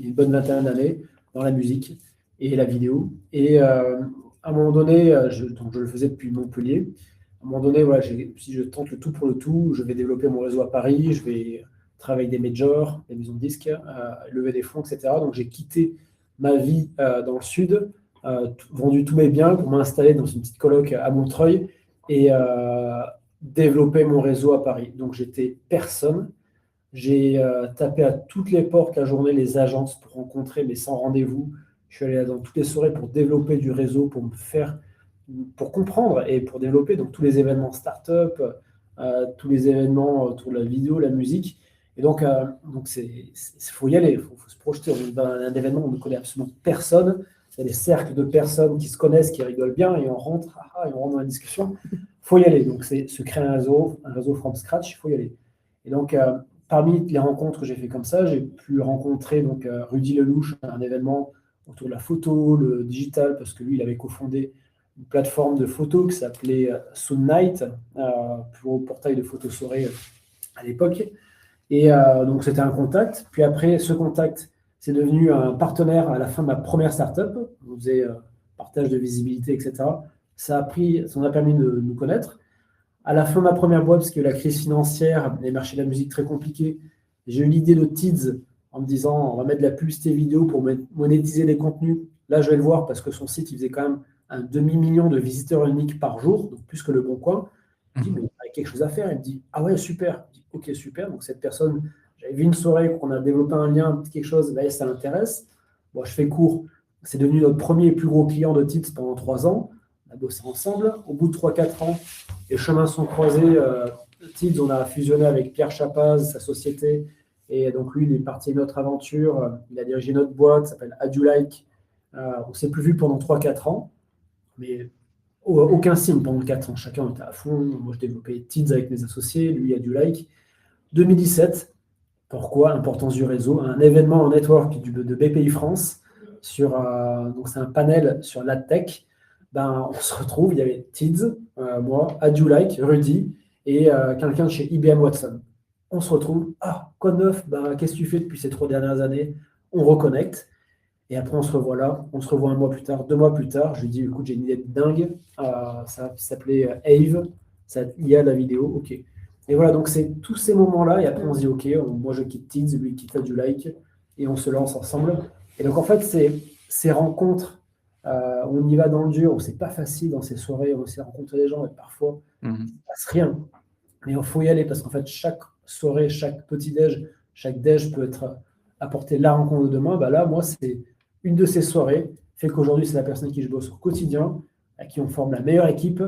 S4: une bonne vingtaine d'années, dans la musique et la vidéo. Et à un moment donné, donc je le faisais depuis Montpellier. À un moment donné, voilà, si je tente le tout pour le tout, je vais développer mon réseau à Paris, je vais travailler avec des majors, des maisons de disques, lever des fonds, etc. Donc j'ai quitté ma vie dans le sud, vendu tous mes biens pour m'installer dans une petite coloc à Montreuil et développer mon réseau à Paris. Donc j'étais personne. J'ai tapé à toutes les portes la journée, les agences pour rencontrer, mais sans rendez-vous. Je suis allé dans toutes les soirées pour développer du réseau, pour comprendre et pour développer donc tous les événements start-up, tous les événements autour de la vidéo, la musique. Et donc faut y aller, faut se projeter. On est dans un événement où on ne connaît absolument personne. Il y a des cercles de personnes qui se connaissent, qui rigolent bien, et on rentre dans la discussion. Il faut y aller. Donc, c'est se créer un réseau from scratch, il faut y aller. Et donc, parmi les rencontres que j'ai fait comme ça, j'ai pu rencontrer donc, Rudy Lelouch à un événement autour de la photo, le digital, parce que lui, il avait cofondé une plateforme de photos qui s'appelait Soon Night, pour le portail de photos soirée à l'époque. Et donc, c'était un contact. Puis après, ce contact, c'est devenu un partenaire à la fin de ma première startup. On faisait partage de visibilité, etc. Ça m'a permis de nous connaître. À la fin de ma première boîte, parce qu'il y a eu la crise financière, les marchés de la musique très compliqués, j'ai eu l'idée de Tids en me disant on va mettre de la publicité vidéo pour monétiser les contenus. Là, je vais le voir parce que son site, il faisait quand même un demi-million de visiteurs uniques par jour, donc plus que Le Bon Coin. Je dis, mais il y a quelque chose à faire. Il me dit, ah ouais, super. Je dis, ok, super. Donc, cette personne, j'avais vu une soirée qu'on a développé un lien, quelque chose, là, ça l'intéresse. Bon, je fais court. C'est devenu notre premier et plus gros client de Tids pendant 3 ans. On a bossé ensemble. Au bout de 3-4 ans, les chemins sont croisés. Tids, on a fusionné avec Pierre Chapaz, sa société. Et donc, lui, il est parti à une autre aventure. Il a dirigé notre boîte, ça s'appelle Adulike. On ne s'est plus vu pendant 3-4 ans. Mais aucun signe pendant 4 ans. Chacun était à fond. Moi, je développais Tids avec mes associés. Lui, Adulike. 2017, pourquoi? Importance du réseau. Un événement en network de BPI France. Donc, c'est un panel sur l'adtech. On se retrouve, il y avait Tids, moi, Adulike, Rudy et quelqu'un de chez IBM Watson. On se retrouve, quoi de neuf? Qu'est-ce que tu fais depuis ces 3 dernières années? On reconnecte. Et après, on se revoit là. On se revoit 1 mois plus tard, 2 mois plus tard. Je lui dis, écoute, j'ai une idée de dingue. Ça s'appelait Ave. Il y a la vidéo. OK. Et voilà, donc c'est tous ces moments-là. Et après, on se dit, OK, moi, je quitte Tids, lui quitte Adulike. Et on se lance ensemble. Et donc, en fait, ces rencontres, on y va dans le dur. C'est pas facile dans ces soirées. On essaie de rencontrer des gens. Et parfois, il ne se passe rien. Mais il faut y aller parce qu'en fait, chaque soirée, chaque petit-déj, chaque déj peut apporter la rencontre de demain. Là, moi, c'est une de ces soirées fait qu'aujourd'hui, c'est la personne avec qui je bosse au quotidien, à qui on forme la meilleure équipe,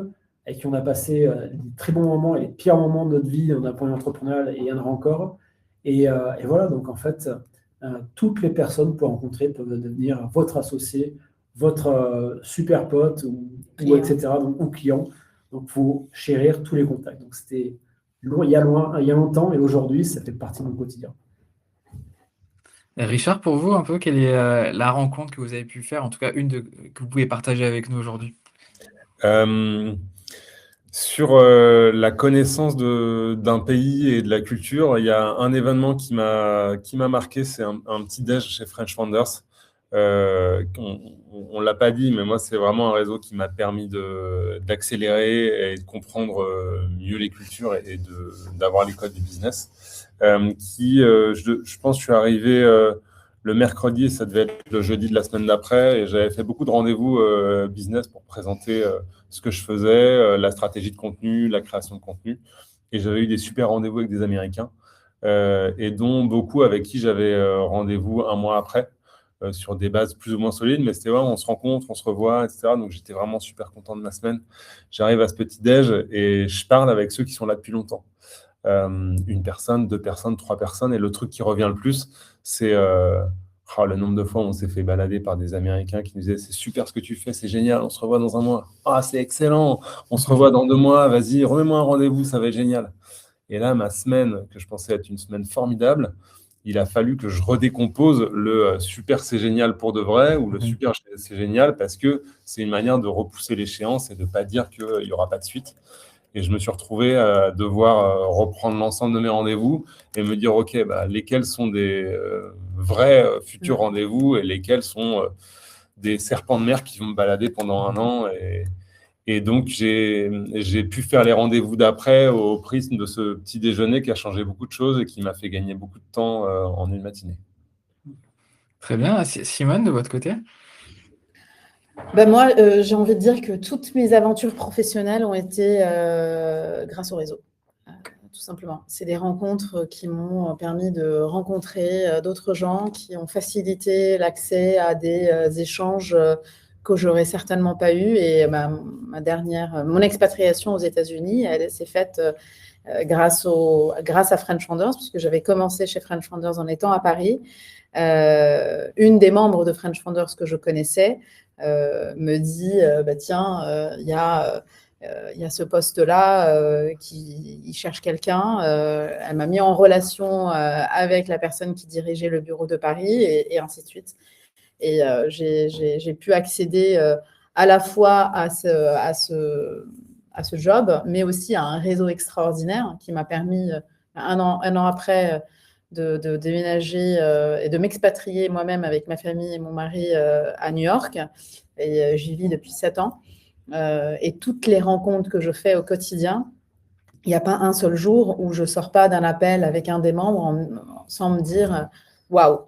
S4: avec qui on a passé des très bons moments et les pires moments de notre vie d'un point de vue entrepreneurial et il y en aura encore. Et voilà, donc en fait, toutes les personnes que vous rencontrez peuvent devenir votre associé, votre super pote ou etc. Donc, ou client. Donc, il faut chérir tous les contacts. Donc, c'était il y a longtemps et aujourd'hui, ça fait partie de mon quotidien.
S1: Et Richard, pour vous, un peu, quelle est la rencontre que vous avez pu faire, en tout cas que vous pouvez partager avec nous aujourd'hui?
S3: Sur la connaissance d'un pays et de la culture, il y a un événement qui m'a marqué, c'est un petit déj chez French Founders. On ne l'a pas dit, mais moi, c'est vraiment un réseau qui m'a permis d'accélérer et de comprendre mieux les cultures et d'avoir les codes du business. Je pense que je suis arrivé le mercredi, ça devait être le jeudi de la semaine d'après, et j'avais fait beaucoup de rendez-vous business pour présenter ce que je faisais, la stratégie de contenu, la création de contenu. Et j'avais eu des super rendez-vous avec des Américains, et dont beaucoup avec qui j'avais rendez-vous 1 mois après, sur des bases plus ou moins solides, mais c'était on se rencontre, on se revoit, etc. Donc j'étais vraiment super content de ma semaine. J'arrive à ce petit déj et je parle avec ceux qui sont là depuis longtemps. 1 personne, 2 personnes, 3 personnes, et le truc qui revient le plus, c'est le nombre de fois où on s'est fait balader par des Américains qui nous disaient c'est super ce que tu fais, c'est génial, on se revoit dans 1 mois. C'est excellent, on se revoit dans 2 mois, vas-y, remets-moi un rendez-vous, ça va être génial. Et là, ma semaine, que je pensais être une semaine formidable, il a fallu que je redécompose le super c'est génial pour de vrai ou le super c'est génial parce que c'est une manière de repousser l'échéance et de ne pas dire qu'il n'y aura pas de suite. Et je me suis retrouvé à devoir reprendre l'ensemble de mes rendez-vous et me dire, OK, lesquels sont des vrais futurs rendez-vous et lesquels sont des serpents de mer qui vont me balader pendant 1 an. Et donc, j'ai pu faire les rendez-vous d'après au prisme de ce petit déjeuner qui a changé beaucoup de choses et qui m'a fait gagner beaucoup de temps en une matinée.
S1: Très bien. Simone, de votre côté?
S2: Moi, j'ai envie de dire que toutes mes aventures professionnelles ont été grâce au réseau, tout simplement. C'est des rencontres qui m'ont permis de rencontrer d'autres gens, qui ont facilité l'accès à des échanges que j'aurais certainement pas eu. Et mon expatriation aux États-Unis, elle s'est faite grâce à French Founders, puisque j'avais commencé chez French Founders en étant à Paris. Une des membres de French Founders que je connaissais me dit tiens, il y a ce poste-là il cherche quelqu'un. Elle m'a mis en relation avec la personne qui dirigeait le bureau de Paris et ainsi de suite. Et j'ai pu accéder à la fois à ce job, mais aussi à un réseau extraordinaire qui m'a permis un an après de déménager et de m'expatrier moi-même avec ma famille et mon mari à New York. Et j'y vis depuis 7 ans. Et toutes les rencontres que je fais au quotidien, il n'y a pas un seul jour où je ne sors pas d'un appel avec un des membres sans me dire « Waouh,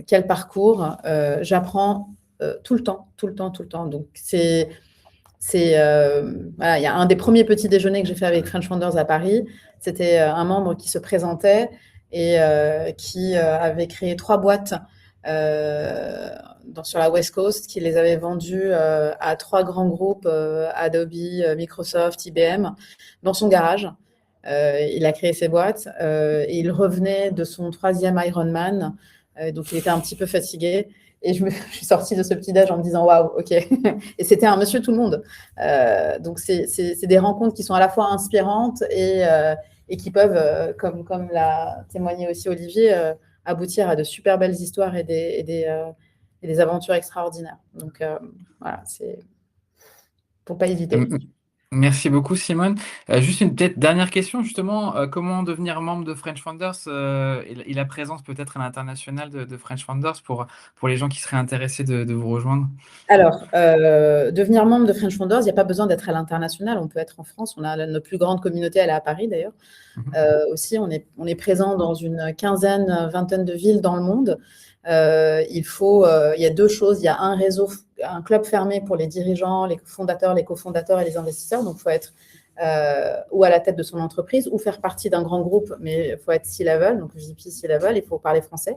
S2: quel parcours !» J'apprends tout le temps. Donc, voilà, il y a un des premiers petits déjeuners que j'ai fait avec French Founders à Paris. C'était un membre qui se présentait et qui avait créé 3 boîtes sur la West Coast, qui les avait vendues à 3 grands groupes, Adobe, Microsoft, IBM, dans son garage. Il a créé ces boîtes et il revenait de son 3e Ironman, donc il était un petit peu fatigué. Et je suis sortie de ce petit-déj en me disant « Waouh, ok ». Et c'était un monsieur tout le monde. Donc, c'est des rencontres qui sont à la fois inspirantes et qui peuvent, comme l'a témoigné aussi Olivier, aboutir à de super belles histoires et des aventures extraordinaires. Donc, voilà, c'est pour ne pas hésiter.
S1: Merci beaucoup, Simone. Juste une peut-être dernière question, justement. Comment devenir membre de French Founders et la présence peut-être à l'international de French Founders pour les gens qui seraient intéressés de vous rejoindre?
S2: Alors, devenir membre de French Founders, il n'y a pas besoin d'être à l'international. On peut être en France. On a notre plus grande communauté, elle est à Paris d'ailleurs. Aussi, on est présent dans une quinzaine, vingtaine de villes dans le monde. Il y a 2 choses. Il y a un club fermé pour les dirigeants, les fondateurs, les cofondateurs et les investisseurs. Donc, il faut être ou à la tête de son entreprise ou faire partie d'un grand groupe, mais il faut être C-level, donc VP C-level, il faut parler français.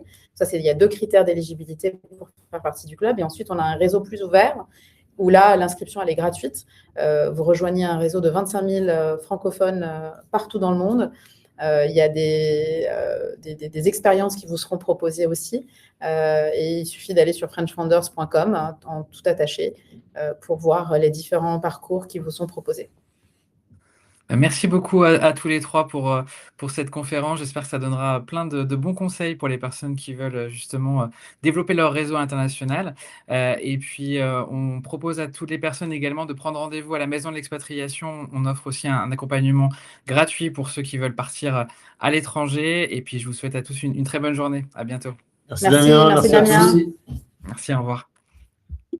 S2: Il y a 2 critères d'éligibilité pour faire partie du club. Et ensuite, on a un réseau plus ouvert où là, l'inscription, elle est gratuite. Vous rejoignez un réseau de 25 000 francophones partout dans le monde. Il y a des expériences qui vous seront proposées aussi. Et il suffit d'aller sur frenchfounders.com en tout attaché pour voir les différents parcours qui vous sont proposés.
S1: Merci beaucoup à tous les 3 pour cette conférence. J'espère que ça donnera plein de bons conseils pour les personnes qui veulent justement développer leur réseau international. Et puis, on propose à toutes les personnes également de prendre rendez-vous à la Maison de l'Expatriation. On offre aussi un accompagnement gratuit pour ceux qui veulent partir à l'étranger. Et puis, je vous souhaite à tous une très bonne journée. À bientôt.
S3: Merci Damien, merci à
S2: Damien.
S3: tous.
S1: Merci, au revoir.